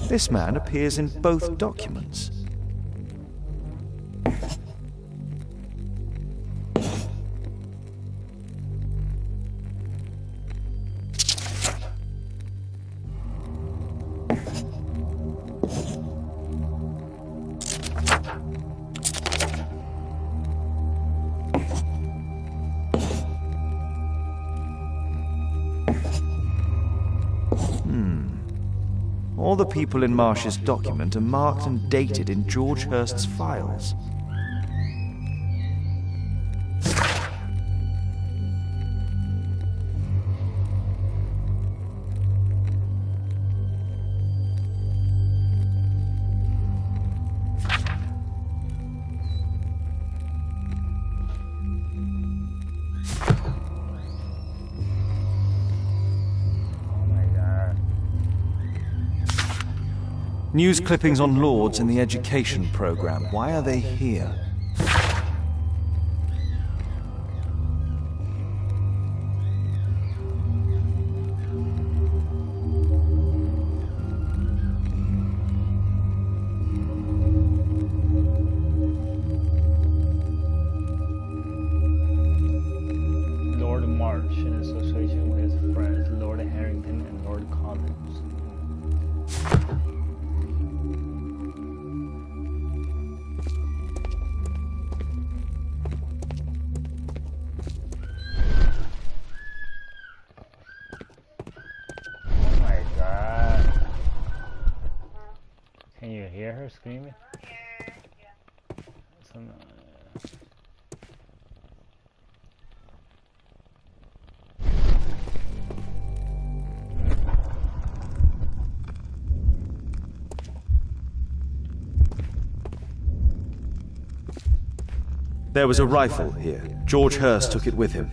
This man appears in both documents. All the people in Marsh's document are marked and dated in George Hearst's files. News clippings on Lords in the education program. Why are they here? Lord March, in association with his friends Lord Harrington and Lord Collins. Can you hear her screaming? There was a rifle here. George Hurst took it with him.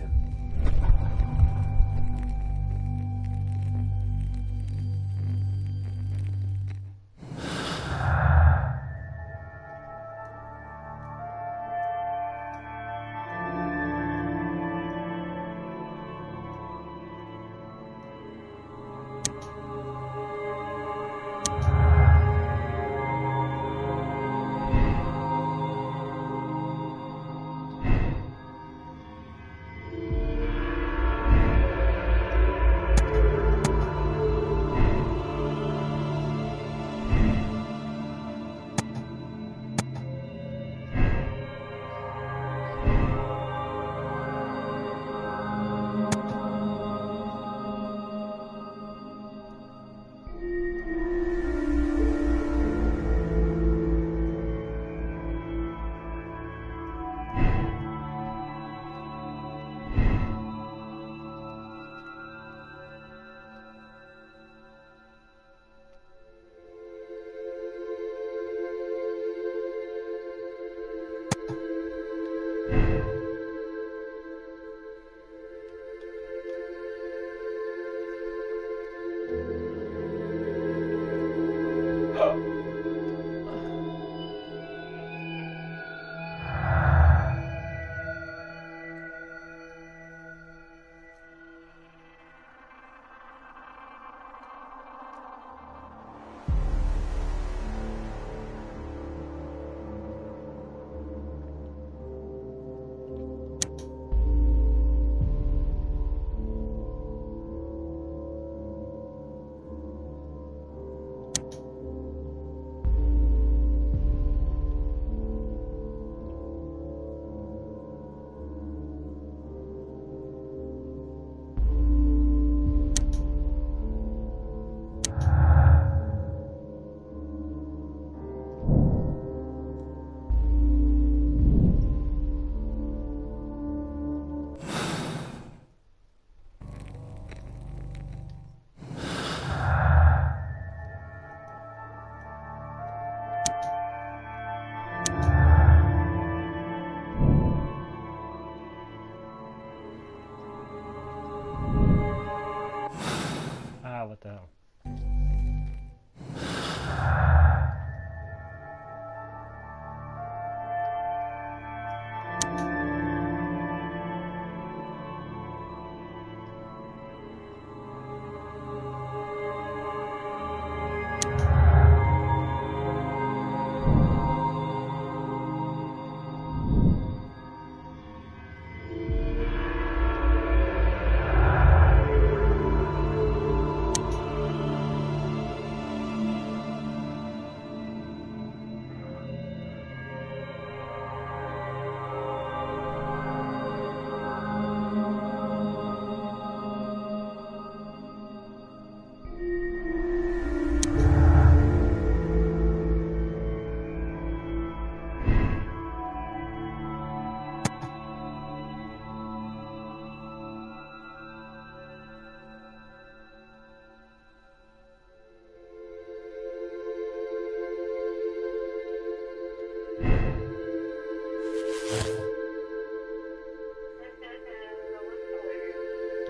What the hell?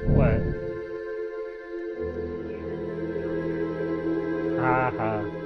What? Haha.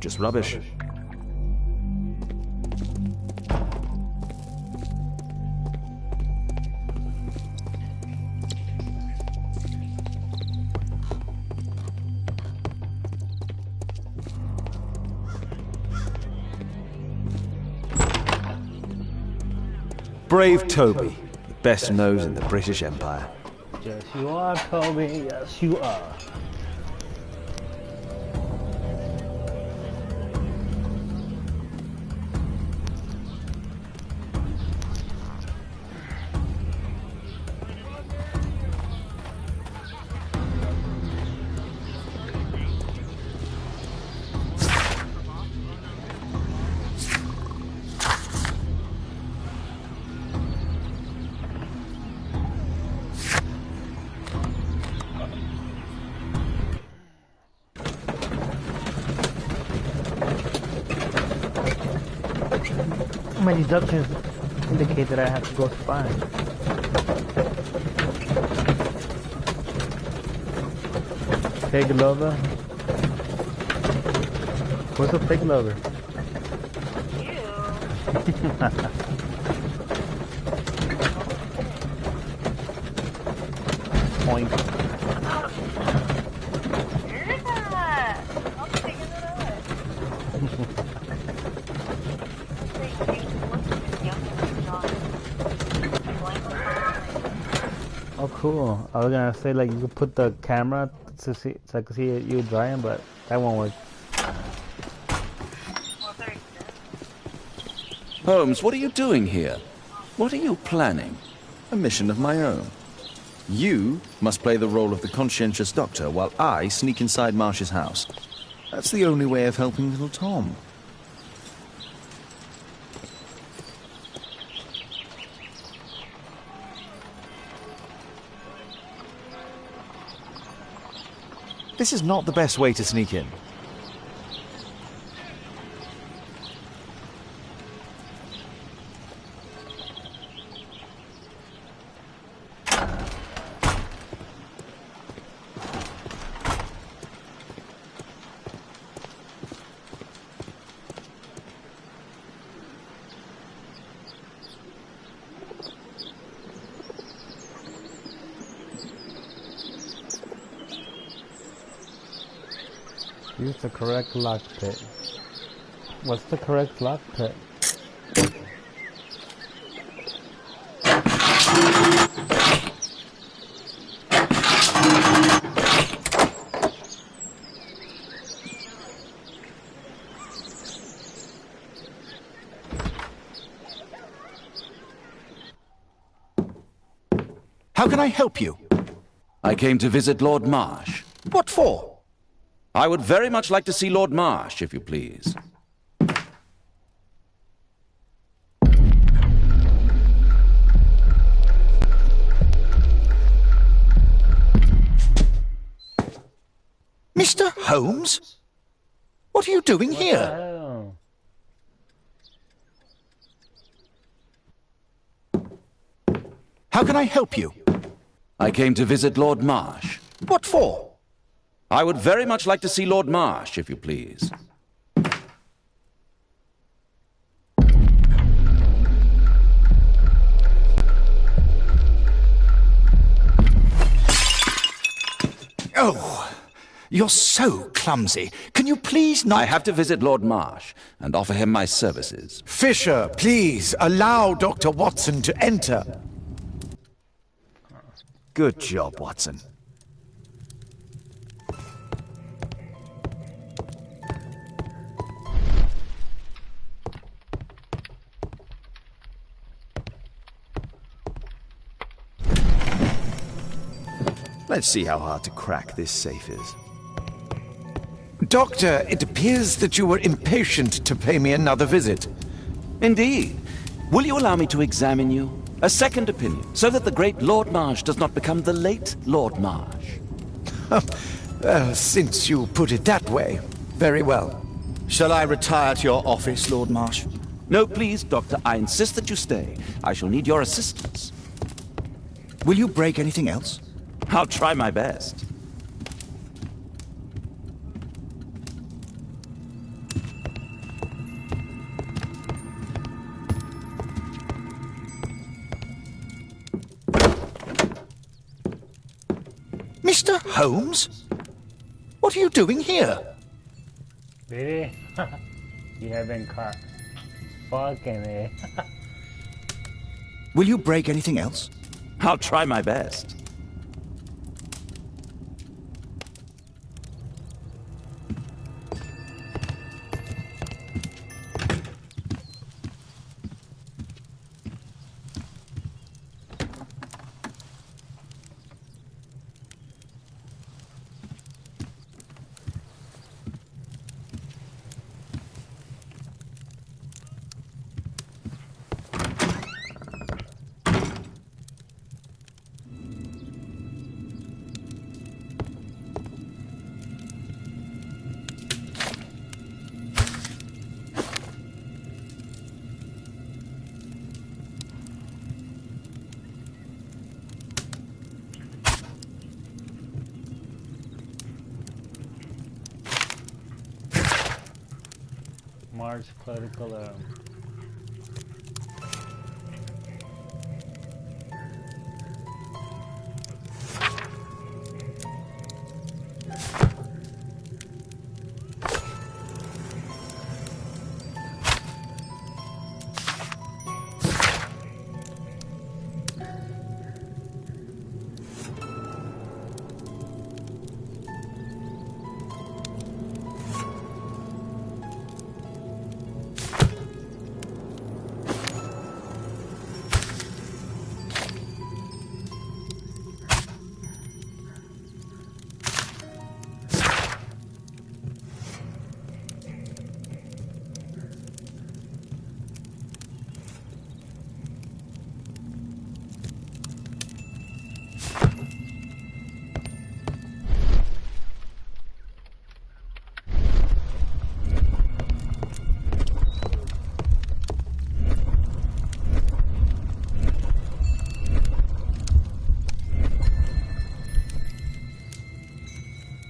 just rubbish. Brave Toby, the best nose in the British Empire. Yes, you are, Toby. Yes, you are. My deductions indicate that I have to go spy. Pig lover? What's a pig lover? Point. Oh, cool. I was gonna say, like, you could put the camera to see, so I could see you drying, but that won't work. Holmes, what are you doing here? What are you planning? A mission of my own. You must play the role of the conscientious doctor while I sneak inside Marsh's house. That's the only way of helping little Tom. This is not the best way to sneak in. Use the correct lock pick. What's the correct lock pick? How can I help you? I came to visit Lord Marsh. What for? I would very much like to see Lord Marsh, if you please. Mr. Holmes? What are you doing here? How can I help you? I came to visit Lord Marsh. What for? I would very much like to see Lord Marsh, if you please. Oh, you're so clumsy. Can you please not... I have to visit Lord Marsh and offer him my services. Fisher, please, allow Dr. Watson to enter. Good job, Watson. Let's see how hard to crack this safe is. Doctor, it appears that you were impatient to pay me another visit. Indeed. Will you allow me to examine you? A second opinion, so that the great Lord Marsh does not become the late Lord Marsh. Since you put it that way, very well. Shall I retire to your office, Lord Marsh? No, please, Doctor. I insist that you stay. I shall need your assistance. Will you break anything else? I'll try my best. Mr. Holmes? What are you doing here? Really? You have been caught. Fucking A. Will you break anything else? I'll try my best. March political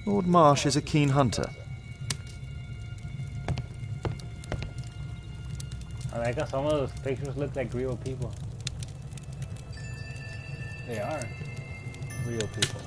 Lord Marsh is a keen hunter. I like how some of those pictures look like real people. They are real people.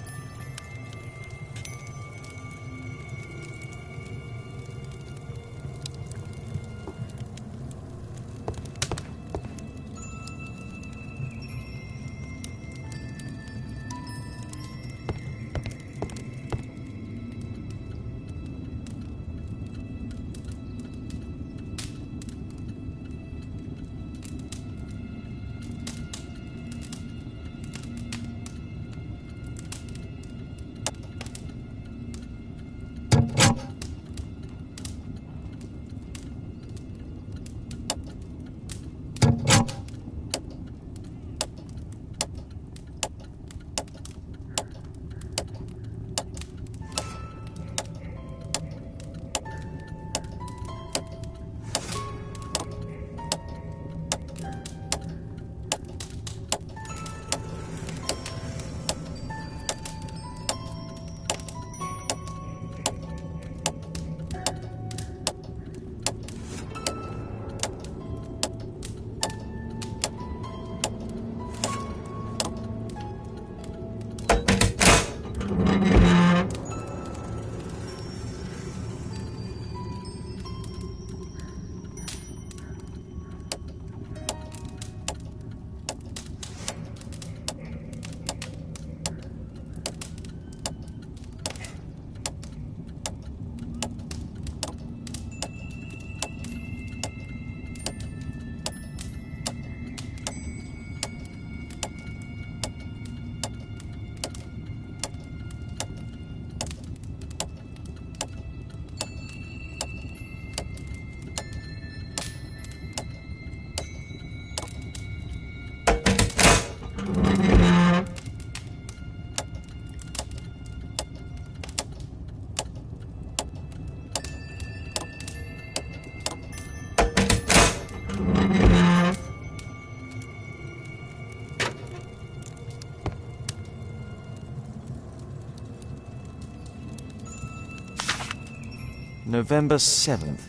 November 7th.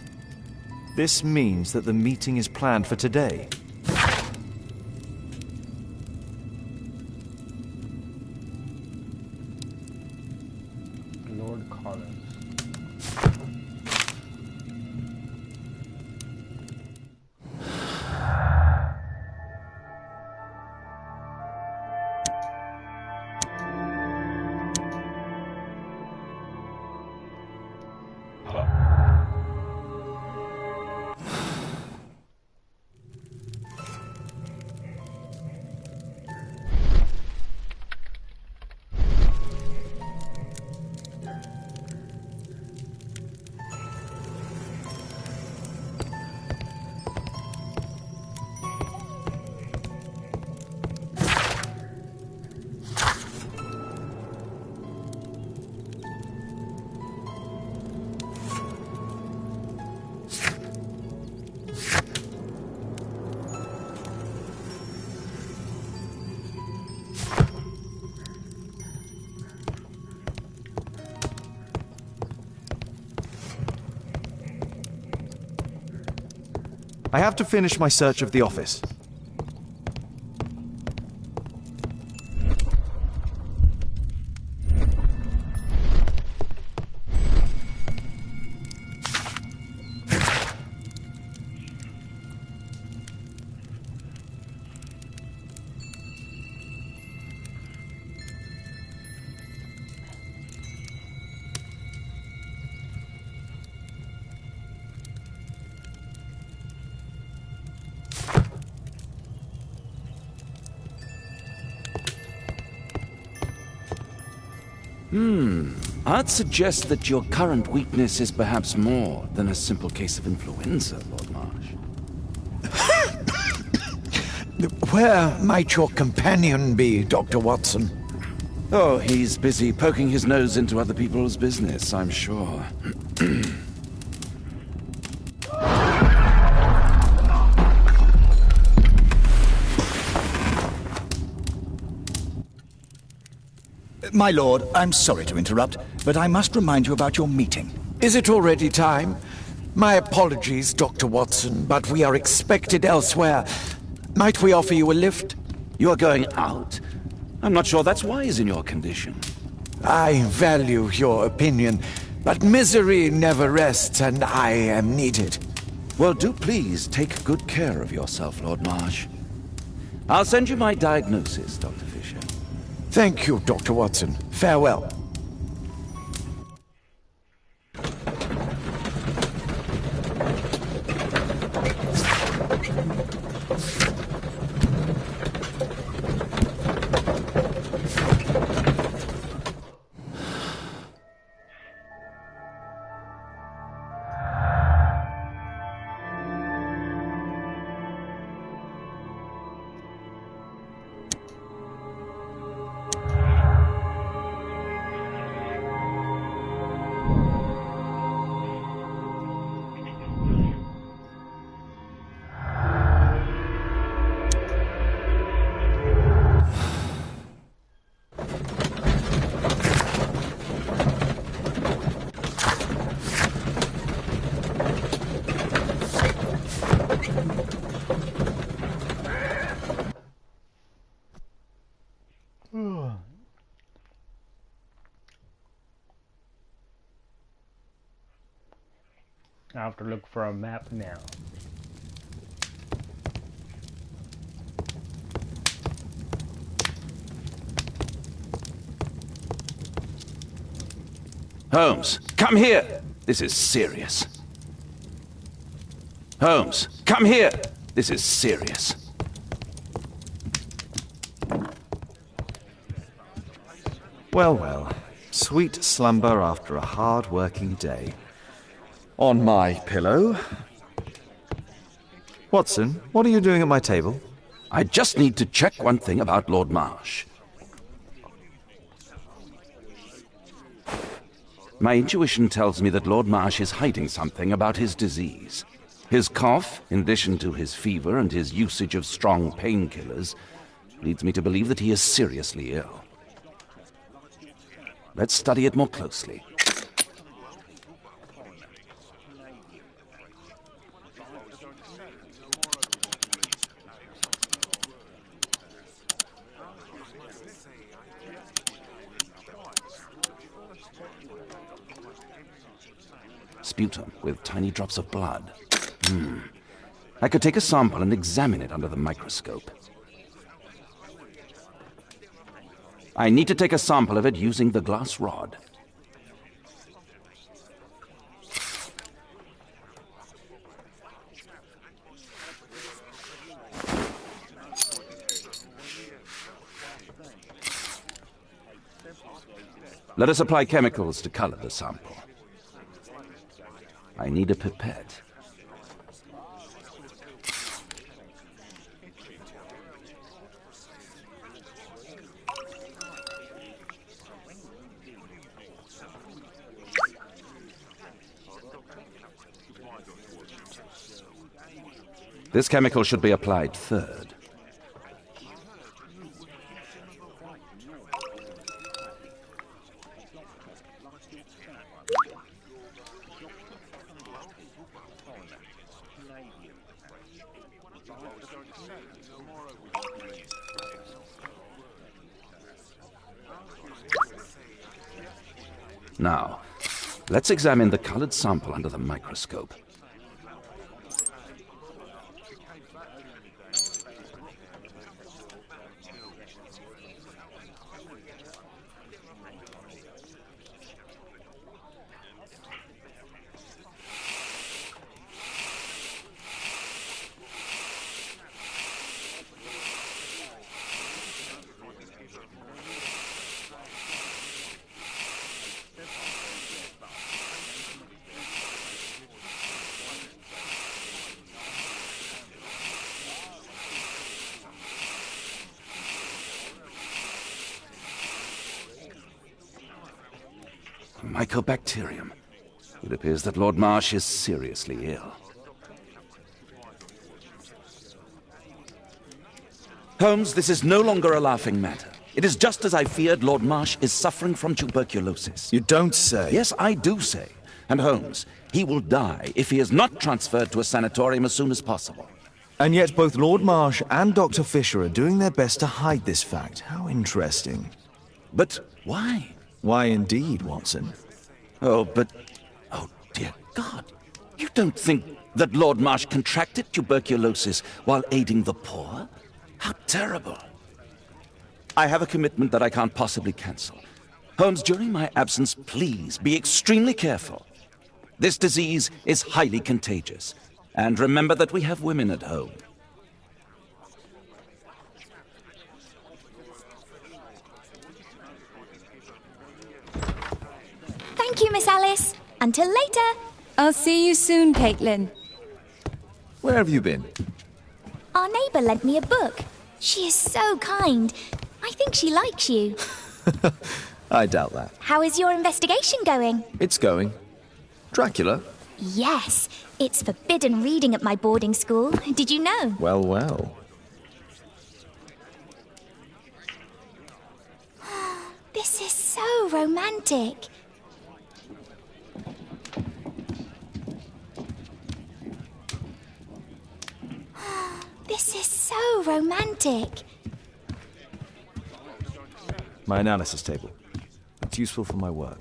This means that the meeting is planned for today. I have to finish my search of the office. I'd suggest that your current weakness is perhaps more than a simple case of influenza, Lord Marsh. Where might your companion be, Dr. Watson? Oh, he's busy poking his nose into other people's business, I'm sure. My lord, I'm sorry to interrupt, but I must remind you about your meeting. Is it already time? My apologies, Dr. Watson, but we are expected elsewhere. Might we offer you a lift? You are going out? I'm not sure that's wise in your condition. I value your opinion, but misery never rests, and I am needed. Well, do please take good care of yourself, Lord Marsh. I'll send you my diagnosis, Dr. Fisher. Thank you, Dr. Watson. Farewell. I have to look for a map now. Holmes, come here! This is serious. Holmes, come here! This is serious. Well, well. Sweet slumber after a hard-working day. On my pillow. Watson, what are you doing at my table? I just need to check one thing about Lord Marsh. My intuition tells me that Lord Marsh is hiding something about his disease. His cough, in addition to his fever and his usage of strong painkillers, leads me to believe that he is seriously ill. Let's study it more closely. Sputum with tiny drops of blood. I could take a sample and examine it under the microscope. I need to take a sample of it using the glass rod. Let us apply chemicals to color the sample. I need a pipette. This chemical should be applied third. Now, let's examine the colored sample under the microscope. Mycobacterium. It appears that Lord Marsh is seriously ill. Holmes, this is no longer a laughing matter. It is just as I feared. Lord Marsh is suffering from tuberculosis. You don't say. Yes, I do say. And Holmes, he will die if he is not transferred to a sanatorium as soon as possible. And yet both Lord Marsh and Dr. Fisher are doing their best to hide this fact. How interesting. But why? Why indeed, Watson? Oh, but... Oh, dear God. You don't think that Lord Marsh contracted tuberculosis while aiding the poor? How terrible. I have a commitment that I can't possibly cancel. Holmes, during my absence, please be extremely careful. This disease is highly contagious. And remember that we have women at home. Thank you, Miss Alice. Until later. I'll see you soon, Caitlin. Where have you been? Our neighbour lent me a book. She is so kind. I think she likes you. I doubt that. How is your investigation going? It's going. Dracula? Yes. It's forbidden reading at my boarding school. Did you know? Well, well. This is so romantic. This is so romantic. My analysis table. It's useful for my work.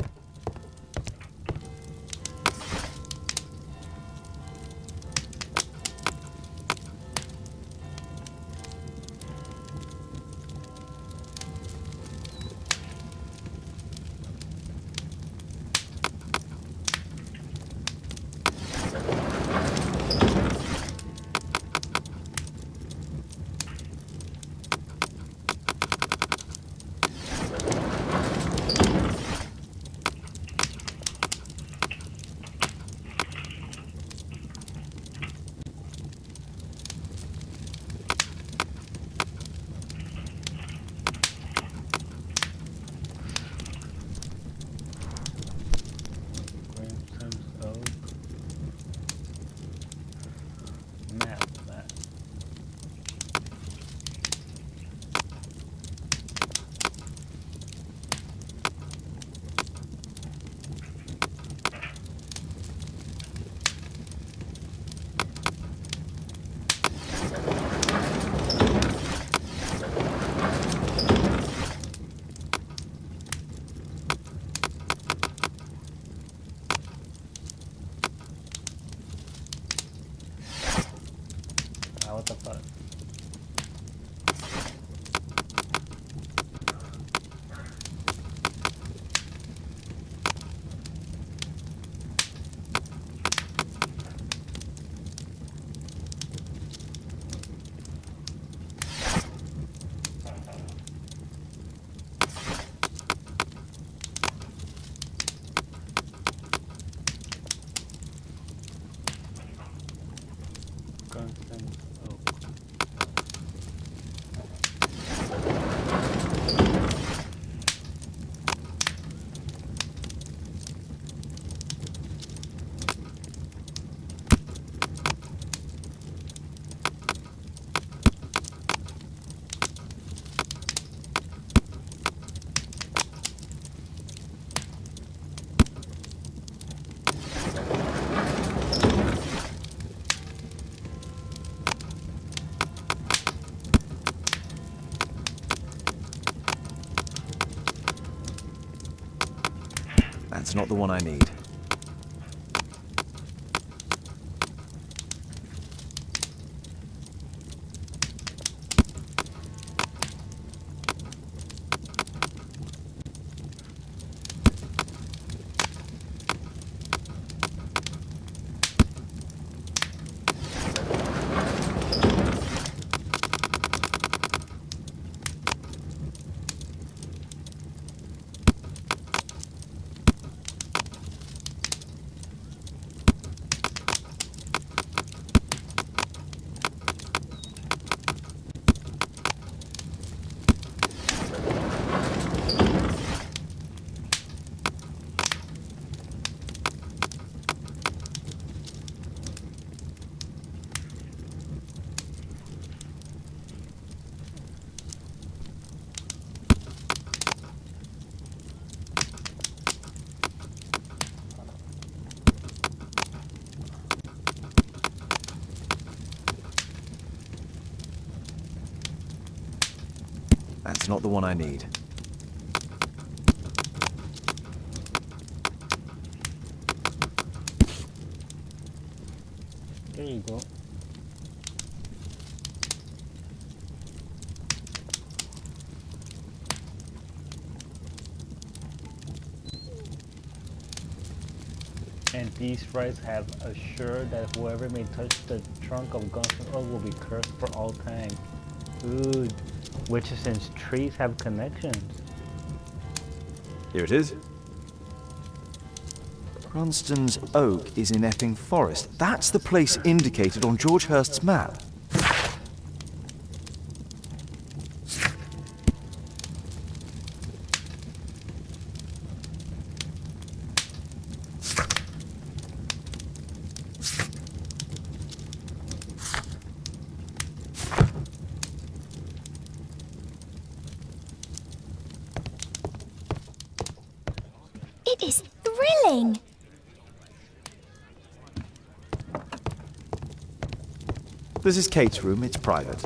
not the one I need. That's not the one I need. There you go. And these rights have assured that whoever may touch the trunk of Gunston Oak will be cursed for all time. Good. Witches and trees have connections. Here it is. Cranston's Oak is in Epping Forest. That's the place indicated on George Hurst's map. It is thrilling! This is Kate's room. It's private.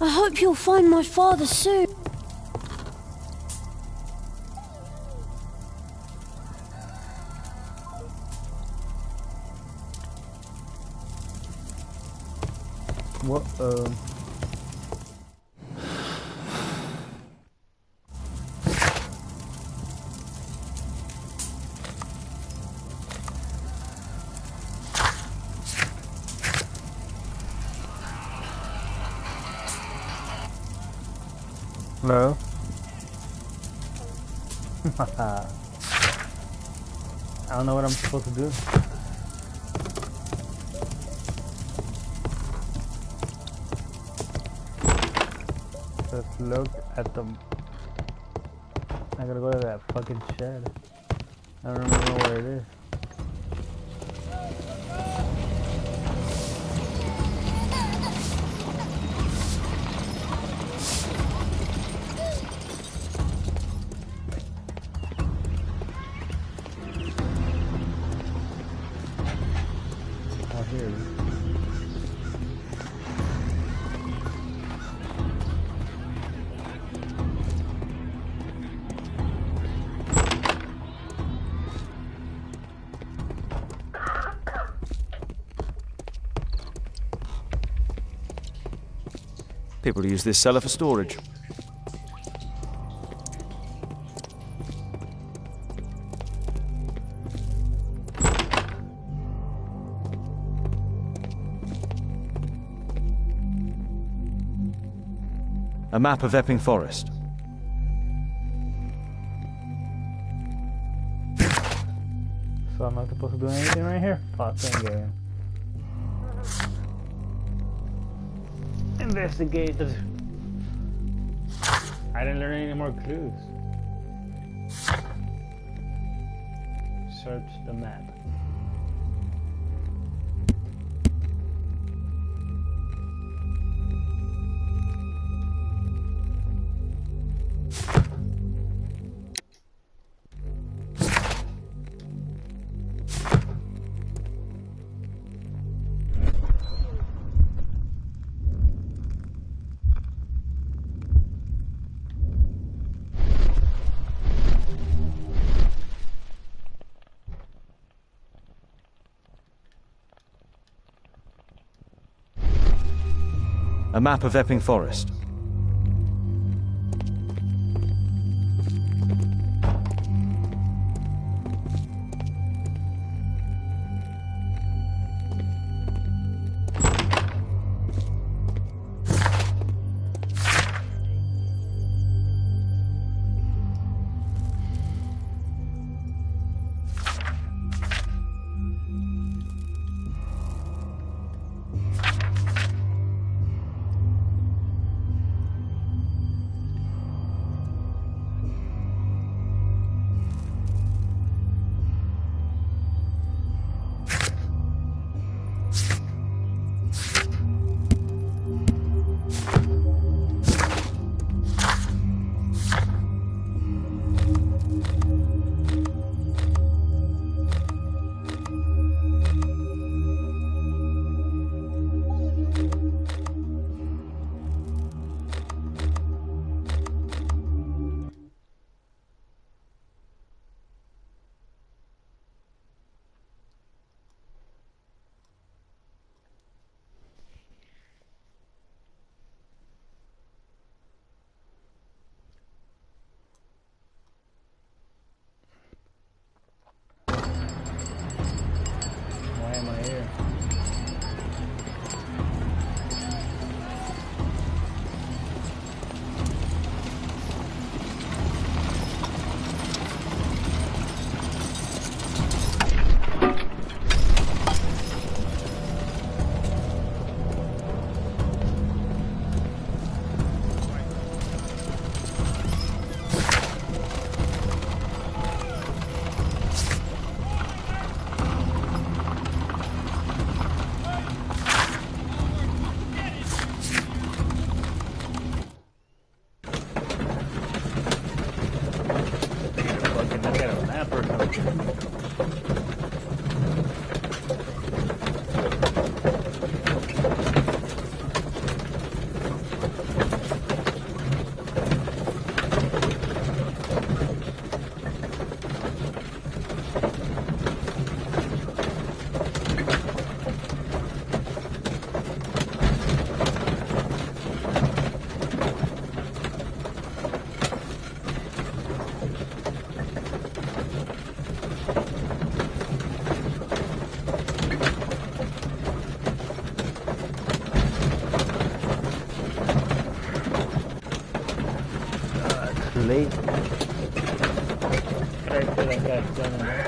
I hope you'll find my father soon. What, Hello? I don't know what I'm supposed to do. Just look at the... I gotta go to that fucking shed. I don't remember where it is. here. People use this cellar for storage. A map of Epping Forest. So I'm not supposed to do anything right here? Fucking game. Investigated. I didn't learn any more clues. Search the map. A map of Epping Forest. Why am I here? Fucking, I got a map or something. Late. I feel like I've done enough.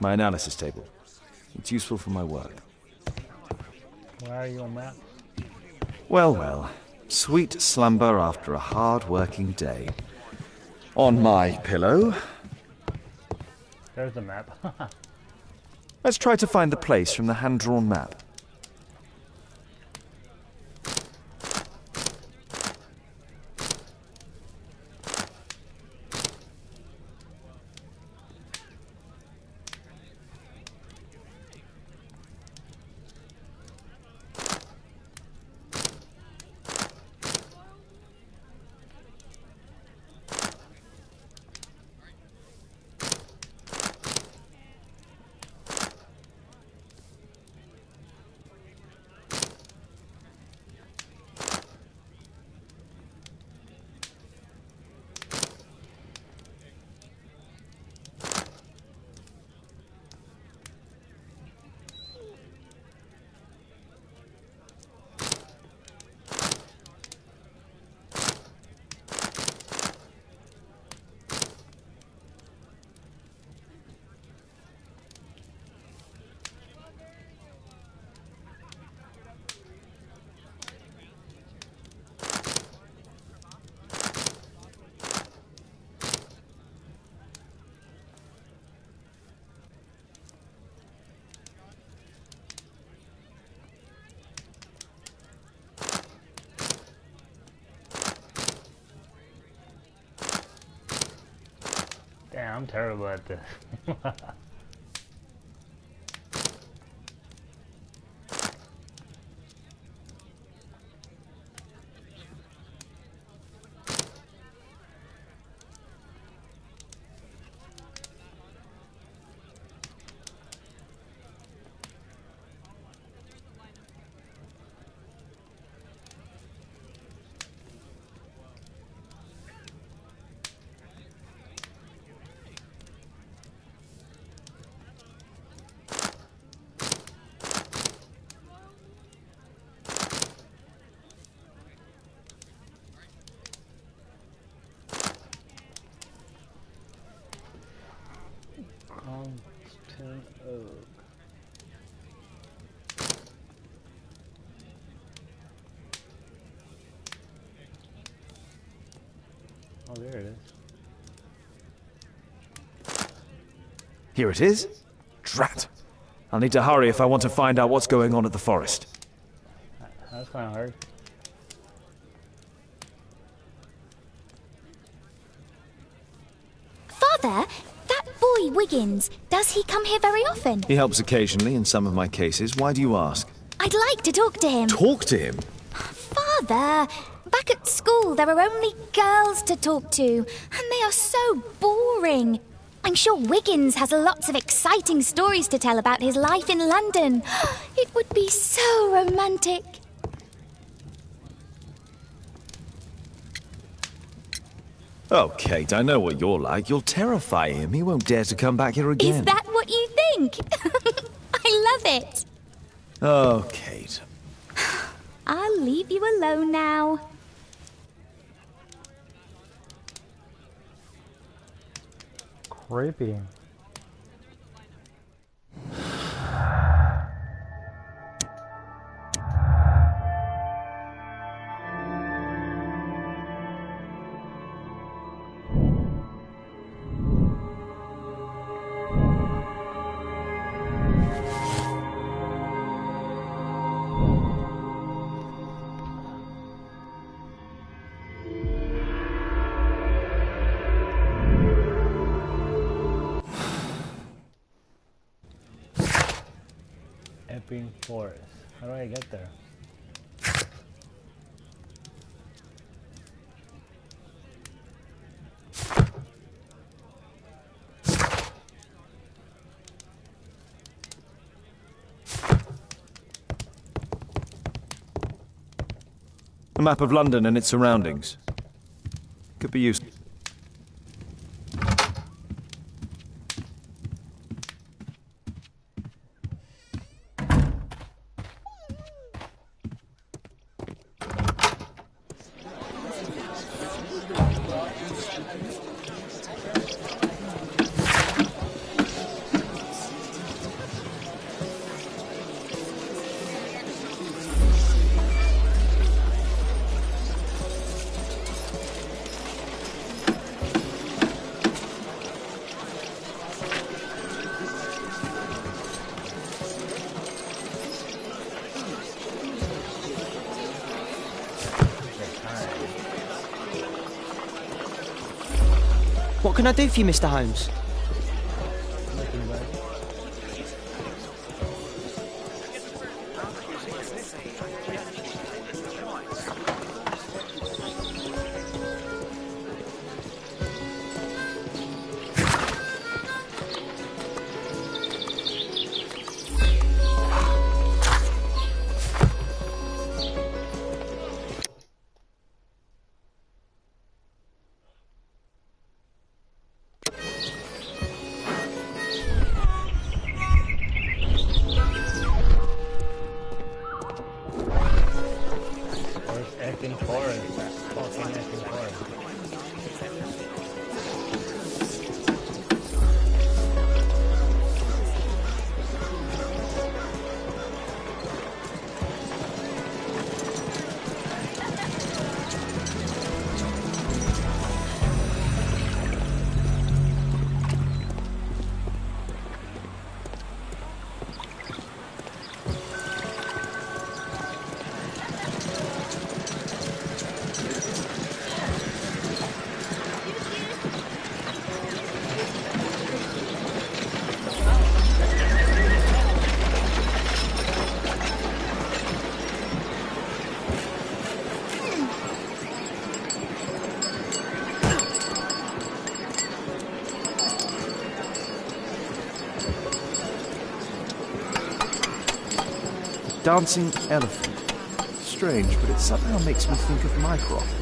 my analysis table. It's useful for my work. Where are you on map? Well, well. Sweet slumber after a hard-working day. On my pillow. There's the map. Let's try to find the place from the hand-drawn map. Damn, I'm terrible at this. Oh, there it is. Here it is. Drat. I'll need to hurry if I want to find out what's going on at the forest. That's kind of hard. Father, that boy Wiggins, does he come here very often? He helps occasionally in some of my cases. Why do you ask? I'd like to talk to him. Talk to him? Father, back at school there are only girls to talk to, and they are so boring. I'm sure Wiggins has lots of exciting stories to tell about his life in London. It would be so romantic. Oh, Kate, I know what you're like. You'll terrify him. He won't dare to come back here again. Is that what you think? I love it. Oh, Kate. I'll leave you alone now. Creepy. Epping Forest. How do I get there? A map of London and its surroundings. Could be useful. What can I do for you, Mr. Holmes? Acting forest. Fucking acting forest. Dancing elephant. Strange, but it somehow makes me think of Mycroft.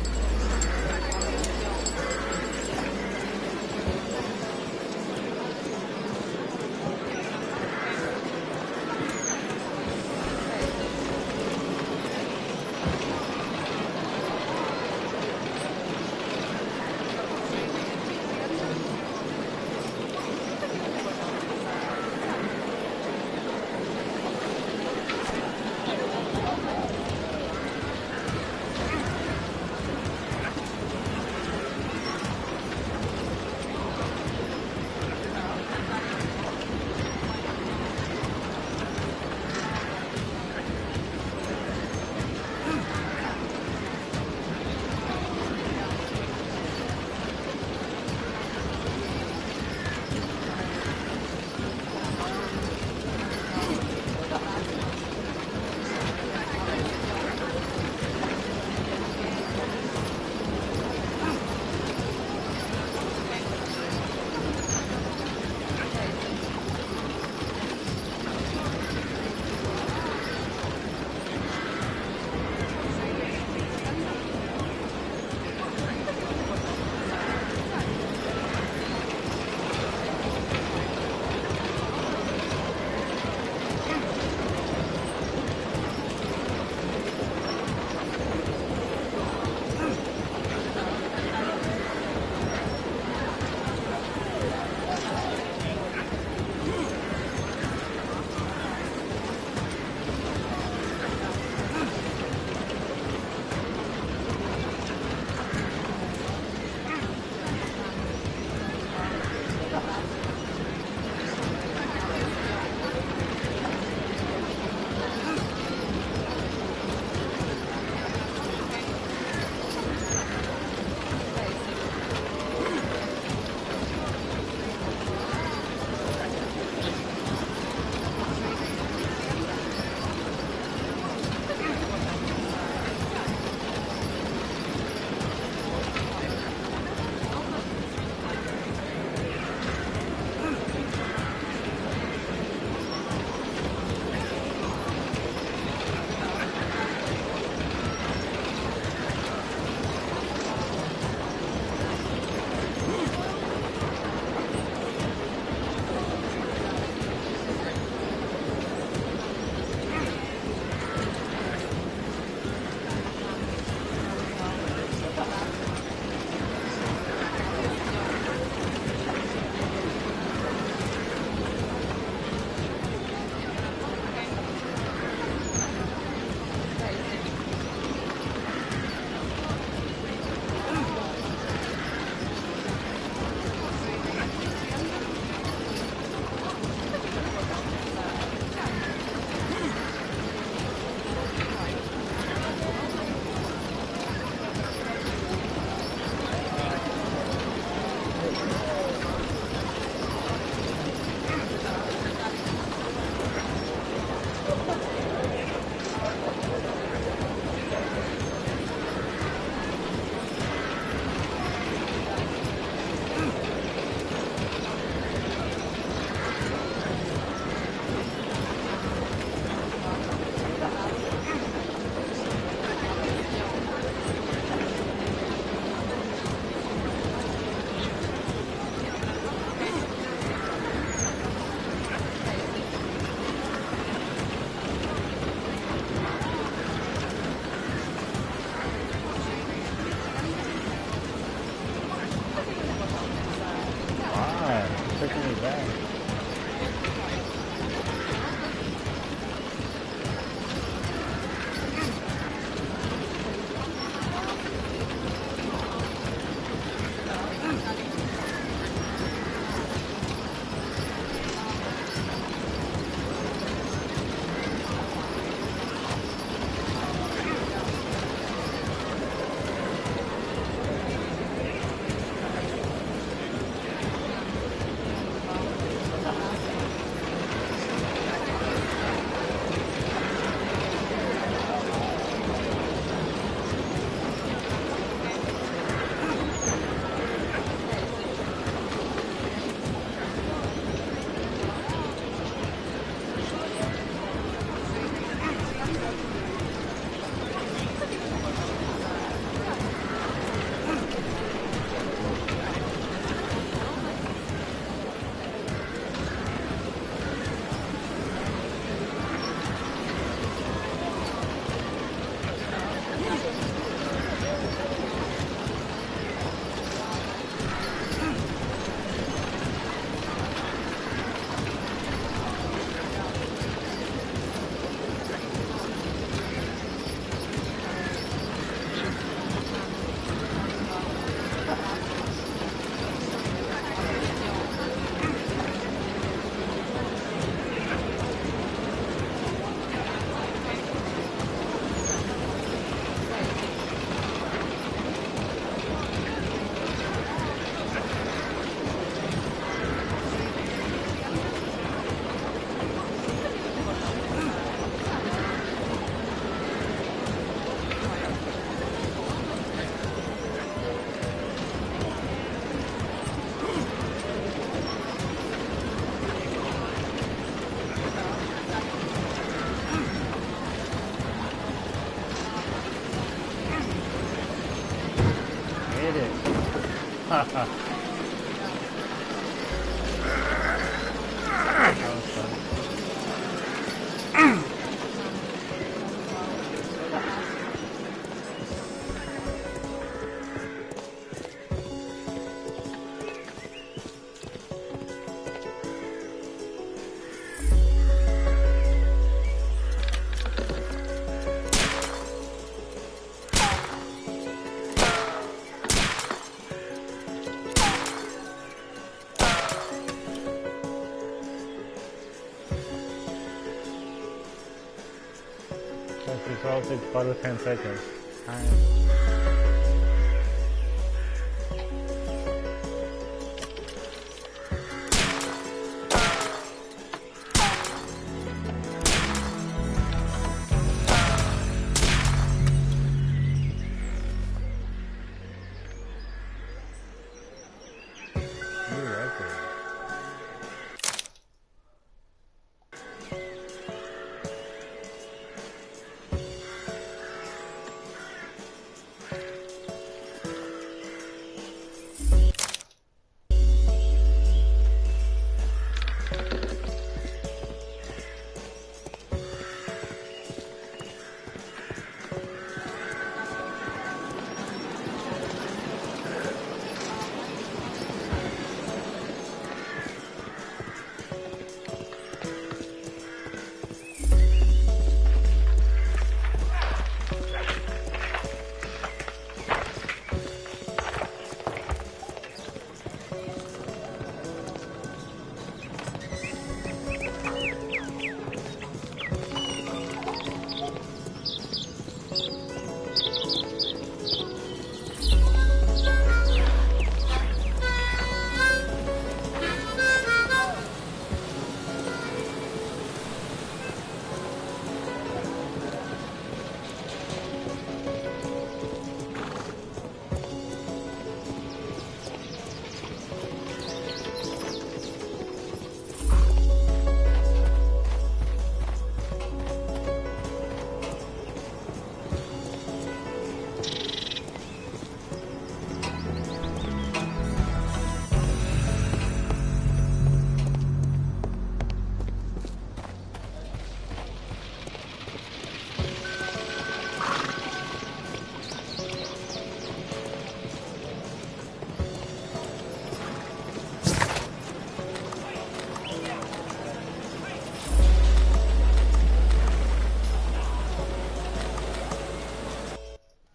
This all takes part of 10 seconds.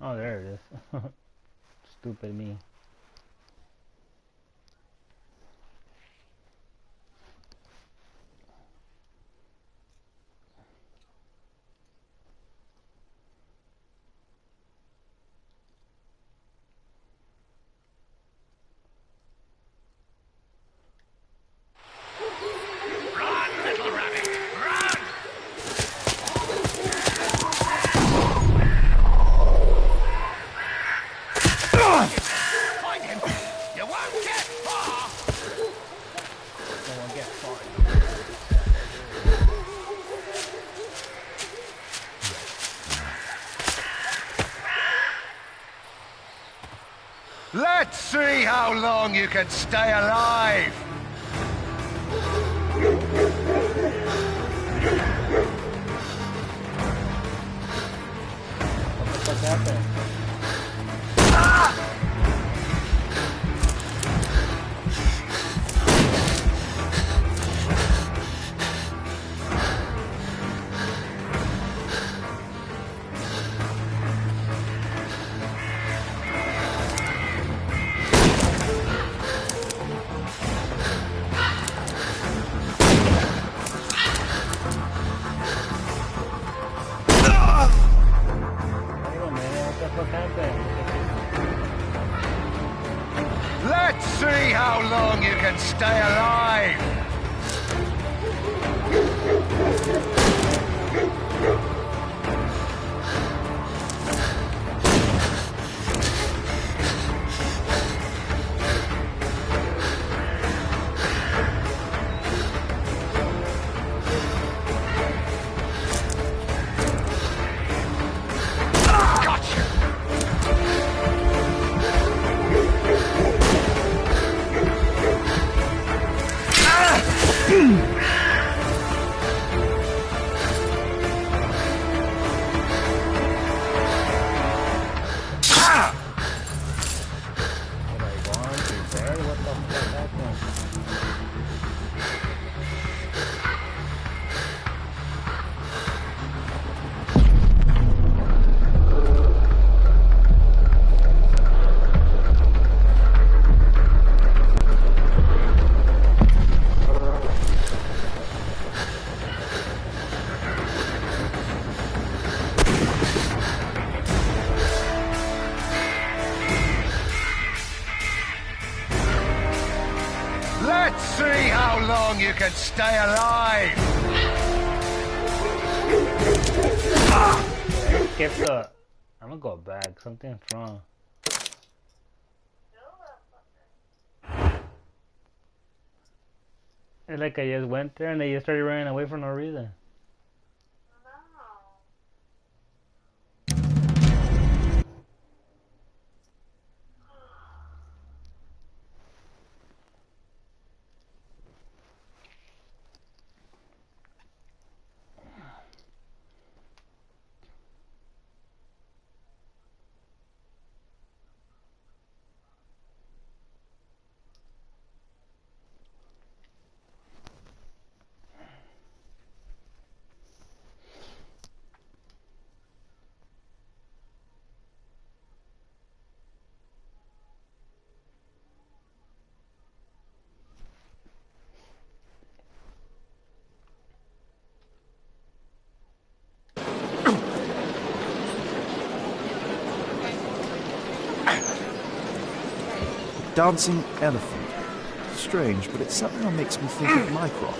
Oh, there it is. Stupid me. Let's see how long you can stay alive! What happened? Let's see how long you can stay alive! you can stay alive! Skip the... I'm gonna go back. Something's wrong. It's like I just went there and they just started running away for no reason. Dancing elephant. Strange, but it somehow makes me think of Mycroft.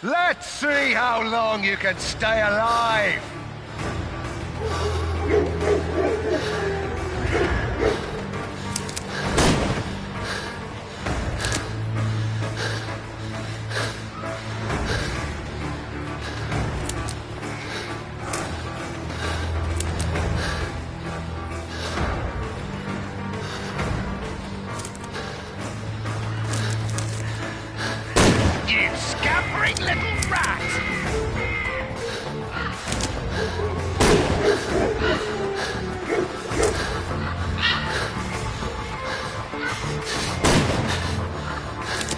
Let's see how long you can stay alive! You scampering little rat!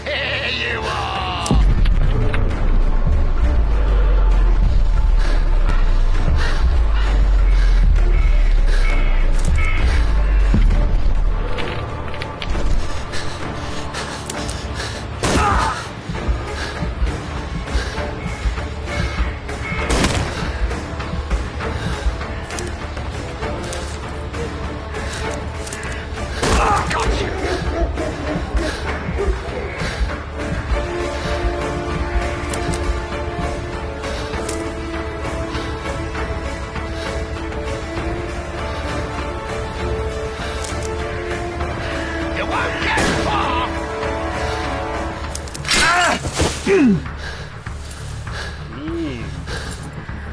Here you are!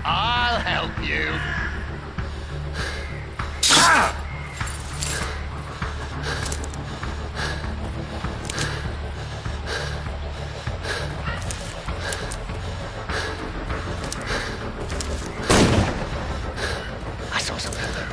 I'll help you. I saw something there.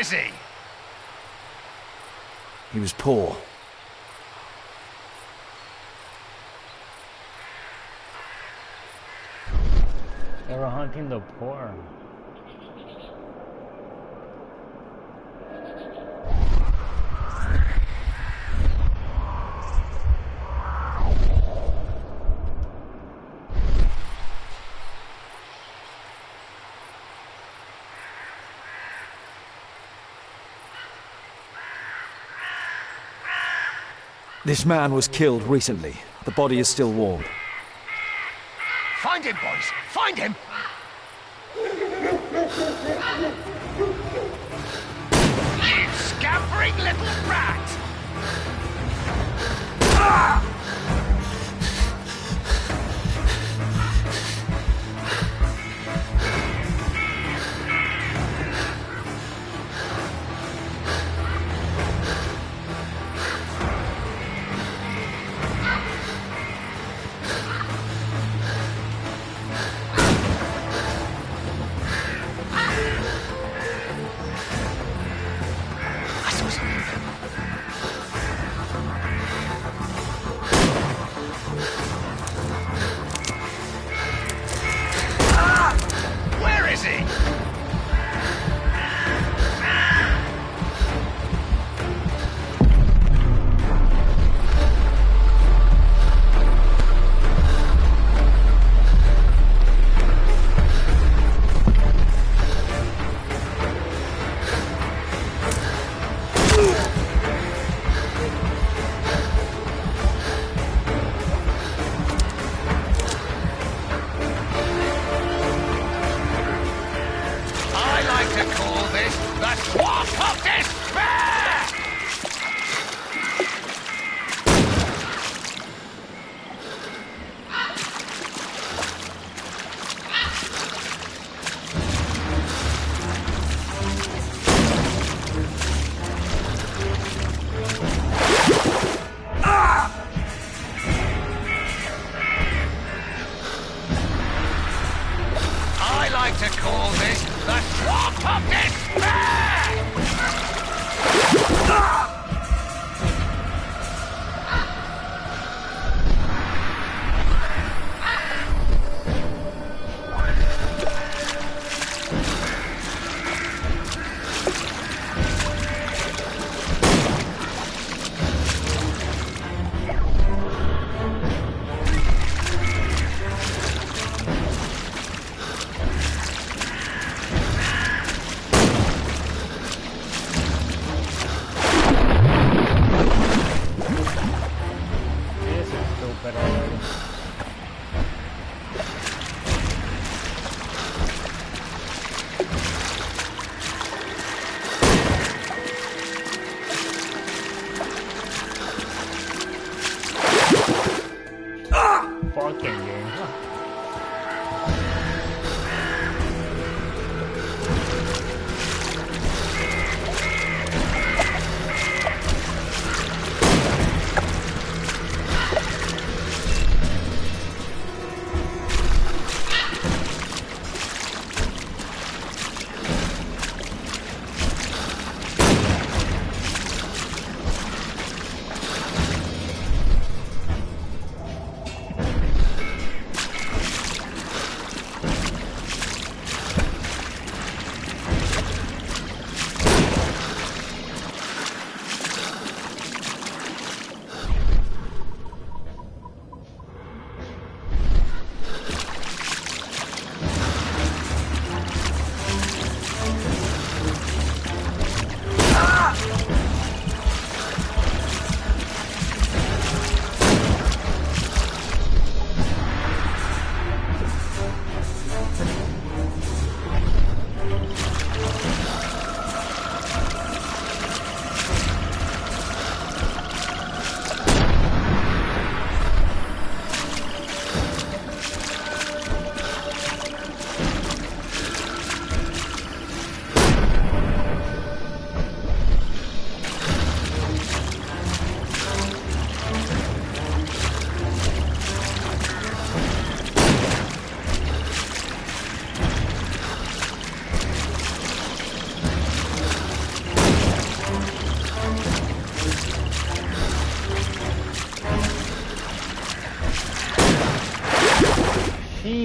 is he? He was poor. They were hunting the poor. This man was killed recently. The body is still warm. Find him, boys! Find him! You scampering little rat! Ah!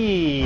Eee.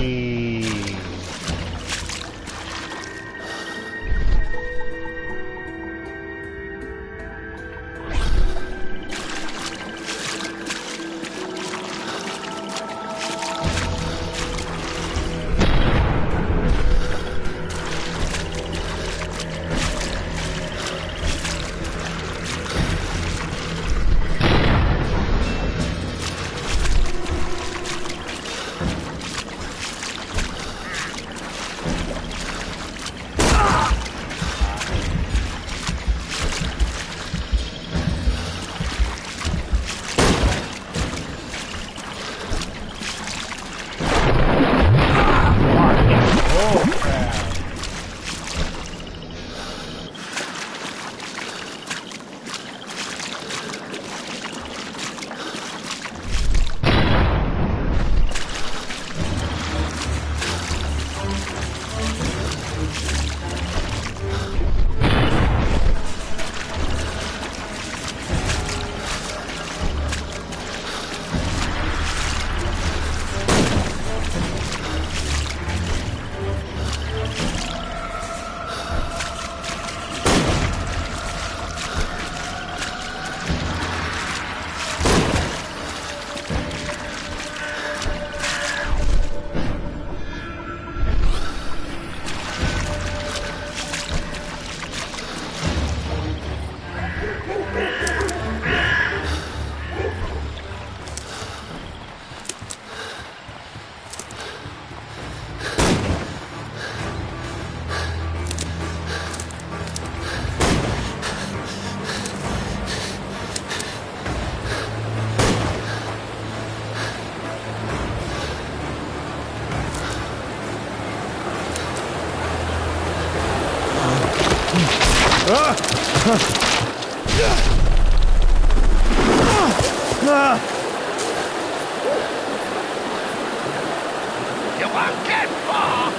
You won't get far!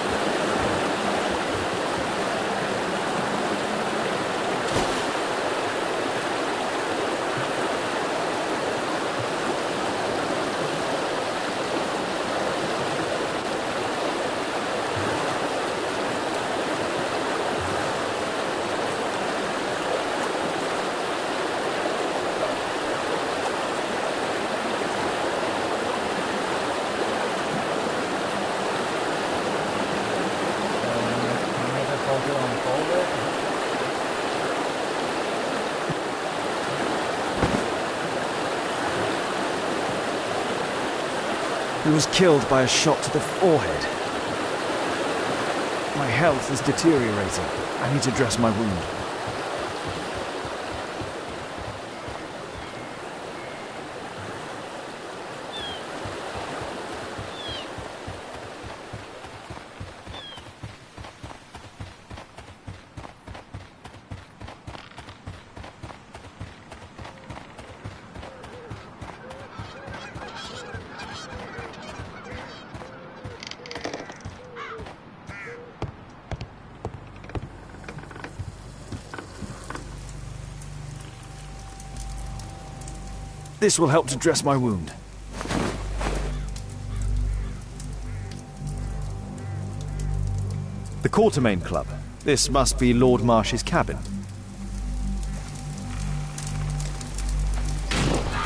He was killed by a shot to the forehead. My health is deteriorating. I need to dress my wound. This will help to dress my wound. The Quartermain Club. This must be Lord Marsh's cabin.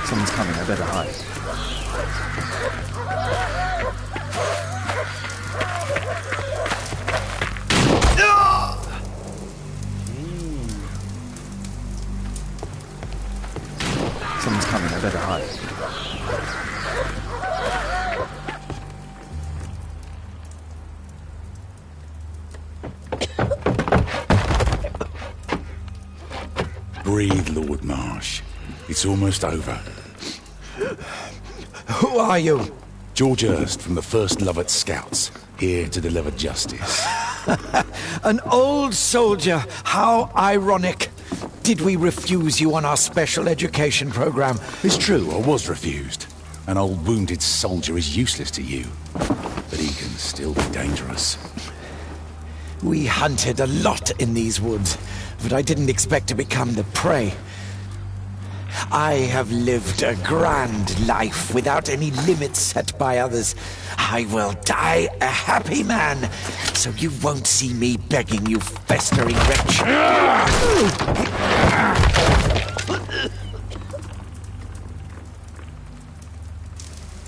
Someone's coming, I better hide. Someone's coming, I better hide. Breathe, Lord Marsh. It's almost over. Who are you? George Hurst from the 1st Lovat Scouts, here to deliver justice. An old soldier. How ironic. Did we refuse you on our special education program? It's true, I was refused. An old wounded soldier is useless to you, but he can still be dangerous. We hunted a lot in these woods, but I didn't expect to become the prey. I have lived a grand life without any limits set by others. I will die a happy man, so you won't see me begging you festering wretch.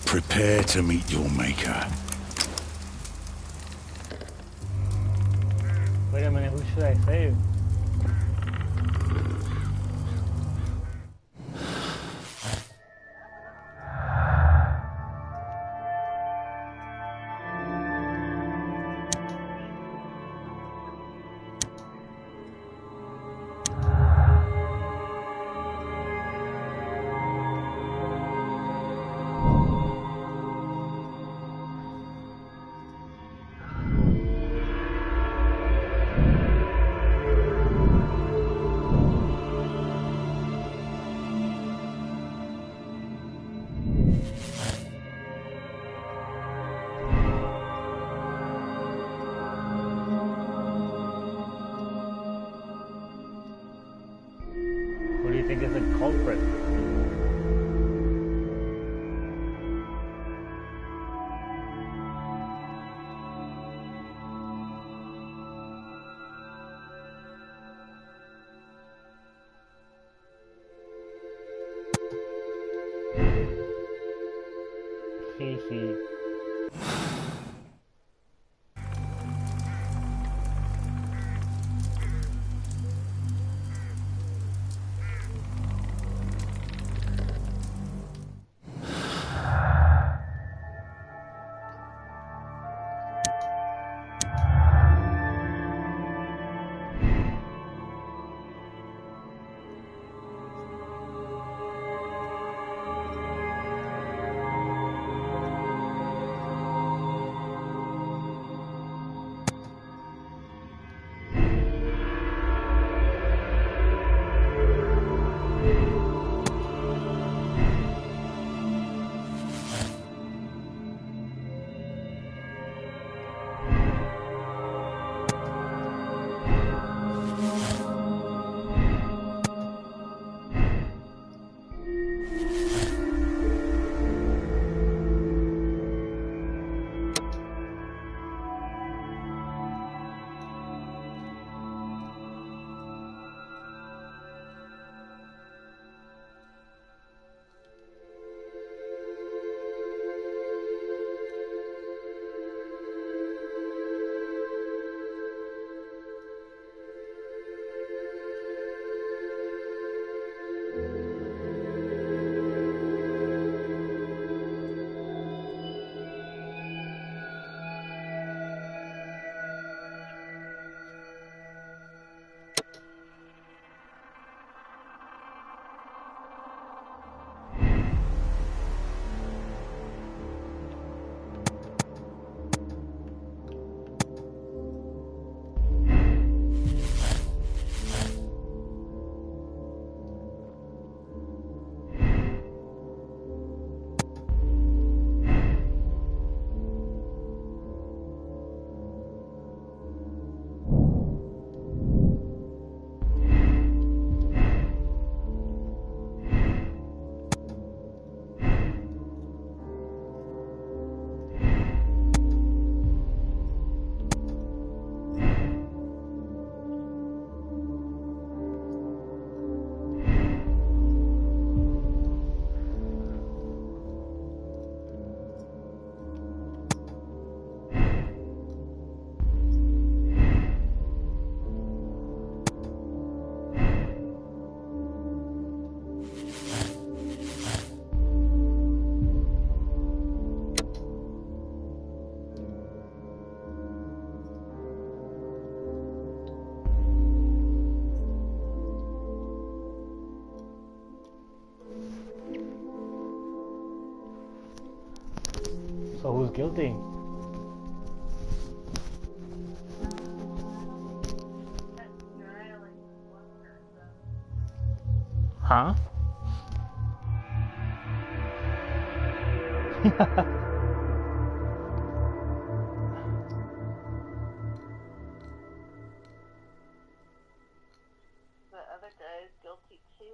Prepare to meet your maker. Wait a minute, who should I save? Who do you think is the culprit? Hee. So who's guilty? Huh? The other guy is guilty too.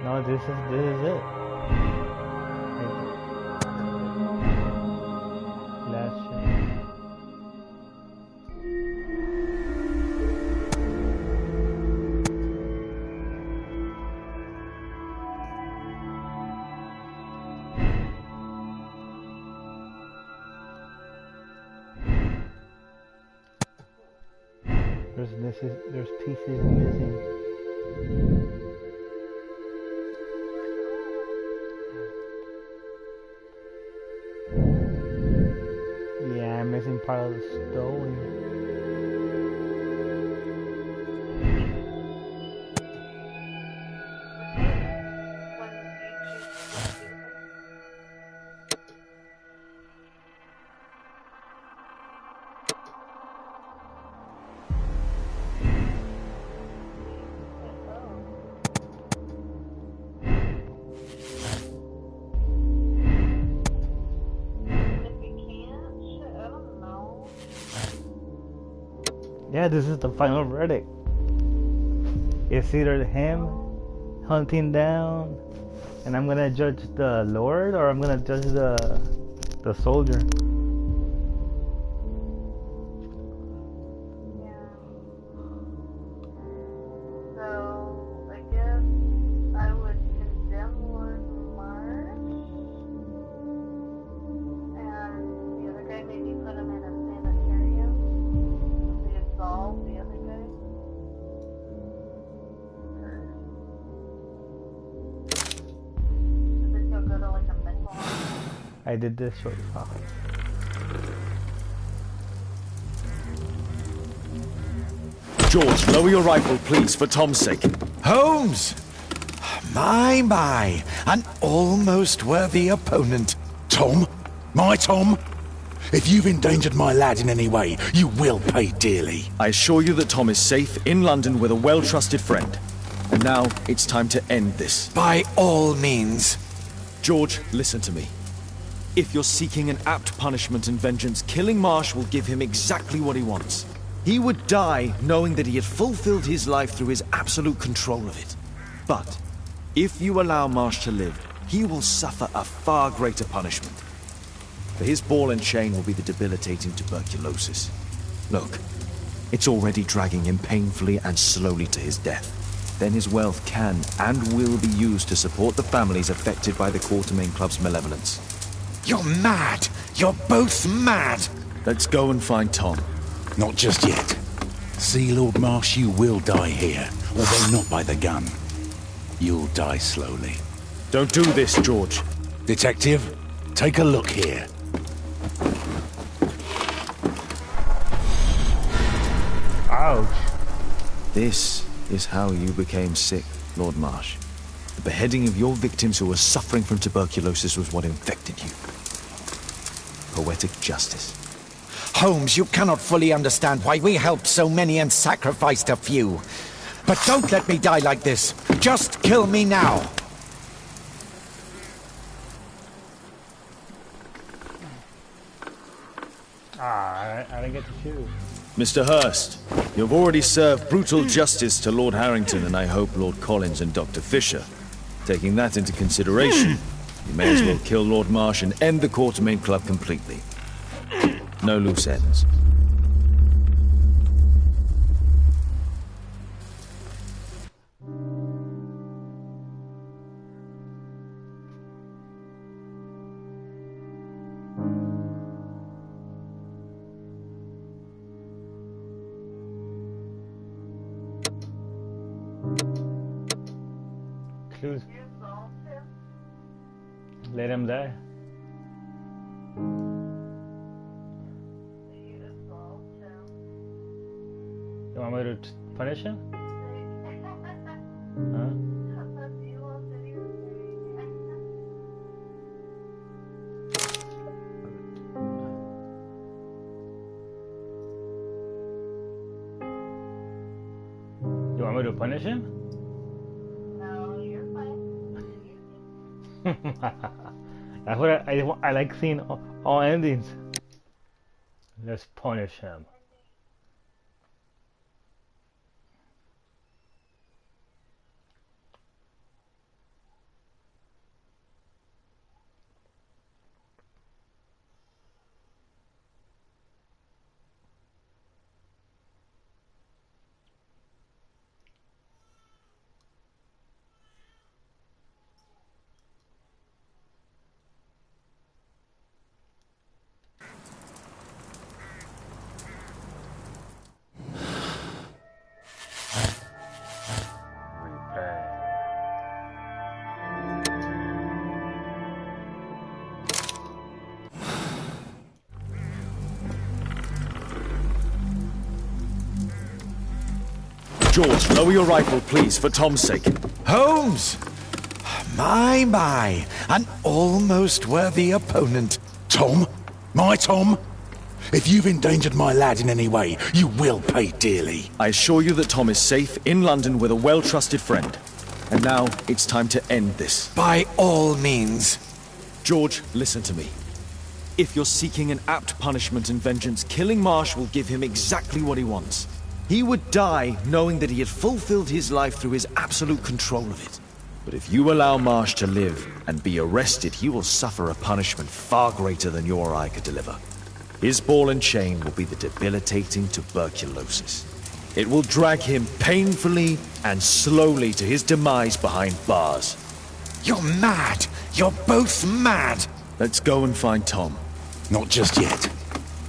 No, this is it. Last shot. There's pieces missing. Yeah, I'm missing part of the stone. Yeah, this is the final verdict. It's either him hunting down, and I'm gonna judge the Lord, or I'm gonna judge the soldier. So I guess I would condemn Lord Marsh, and the other guy maybe put him in a sanitarium. We absolve the other guy. Does it go to like a mental? I did this short. Oh. George, lower your rifle, please, for Tom's sake. Holmes! My, an almost worthy opponent. Tom? My Tom? If you've endangered my lad in any way, you will pay dearly. I assure you that Tom is safe in London with a well-trusted friend. And now, it's time to end this. By all means. George, listen to me. If you're seeking an apt punishment and vengeance, killing Marsh will give him exactly what he wants. He would die knowing that he had fulfilled his life through his absolute control of it. But, if you allow Marsh to live, he will suffer a far greater punishment. For his ball and chain will be the debilitating tuberculosis. Look, it's already dragging him painfully and slowly to his death. Then his wealth can and will be used to support the families affected by the Quartermain Club's malevolence. You're mad! You're both mad! Let's go and find Tom. Not just yet. See, Lord Marsh, you will die here, although not by the gun. You'll die slowly. Don't do this, George. Detective, take a look here. Ouch. This is how you became sick, Lord Marsh. The beheading of your victims who were suffering from tuberculosis was what infected you. Poetic justice. Holmes, you cannot fully understand why we helped so many and sacrificed a few. But don't let me die like this. Just kill me now. I didn't get to shoot. Mr. Hurst, you've already served brutal justice to Lord Harrington and I hope Lord Collins and Dr. Fisher. Taking that into consideration, you may as well kill Lord Marsh and end the Quartermain Club completely. No loose ends. Clues. Let him die. You want me to punish him? Huh? You want me to punish him? No, you're fine. That's what I like seeing all endings. Let's punish him. George, lower your rifle, please, for Tom's sake. Holmes! My, an almost worthy opponent. Tom? My Tom? If you've endangered my lad in any way, you will pay dearly. I assure you that Tom is safe in London with a well-trusted friend. And now, it's time to end this. By all means. George, listen to me. If you're seeking an apt punishment and vengeance, killing Marsh will give him exactly what he wants. He would die knowing that he had fulfilled his life through his absolute control of it. But if you allow Marsh to live and be arrested, he will suffer a punishment far greater than you or I could deliver. His ball and chain will be the debilitating tuberculosis. It will drag him painfully and slowly to his demise behind bars. You're mad! You're both mad! Let's go and find Tom. Not just yet.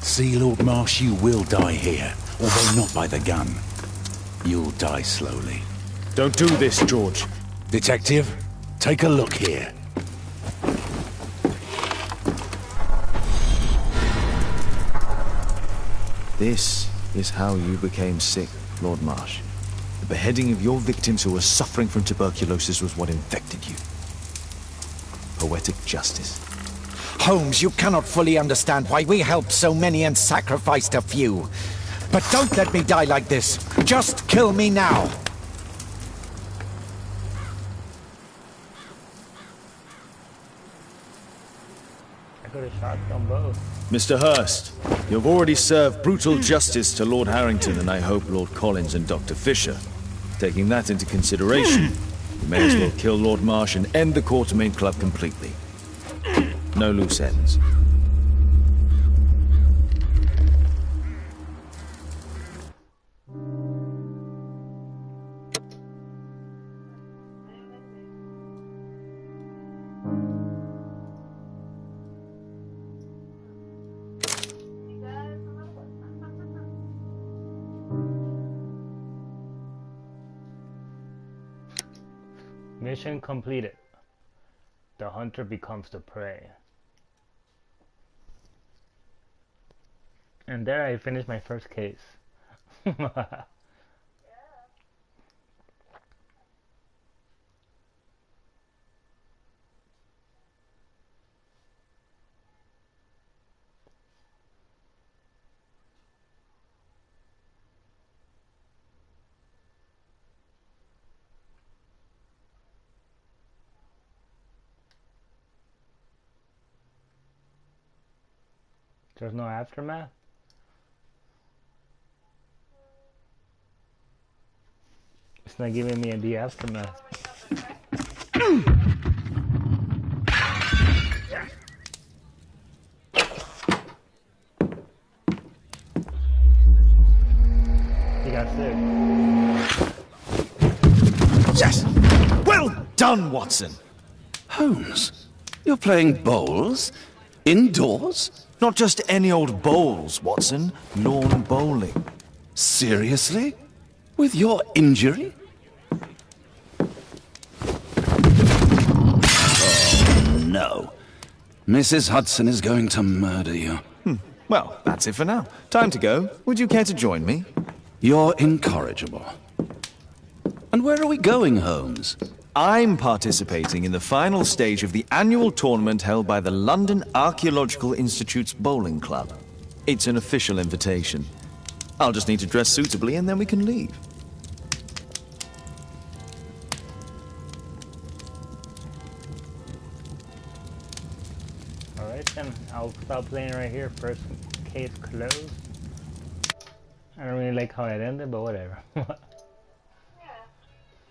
See, Lord Marsh, you will die here, although not by the gun. You'll die slowly. Don't do this, George. Detective, take a look here. This is how you became sick, Lord Marsh. The beheading of your victims who were suffering from tuberculosis was what infected you. Poetic justice. Holmes, you cannot fully understand why we helped so many and sacrificed a few. But don't let me die like this. Just kill me now. I could have shot them both. Mr. Hurst, you've already served brutal justice to Lord Harrington and I hope Lord Collins and Dr. Fisher. Taking that into consideration, you may as well kill Lord Marsh and end the Quartermain Club completely. No loose ends. Mission completed. The hunter becomes the prey. And there I finished my first case. There's no aftermath? It's not giving me the aftermath. He got sick. Yes! Well done, Watson! Holmes, you're playing bowls? Indoors? Not just any old bowls, Watson. Lawn bowling. Seriously? With your injury? Oh, no. Mrs. Hudson is going to murder you. Well, that's it for now. Time to go. Would you care to join me? You're incorrigible. And where are we going, Holmes? I'm participating in the final stage of the annual tournament held by the London Archaeological Institute's Bowling Club. It's an official invitation. I'll just need to dress suitably and then we can leave. Alright then, I'll stop playing right here. First case closed. I don't really like how it ended, but whatever.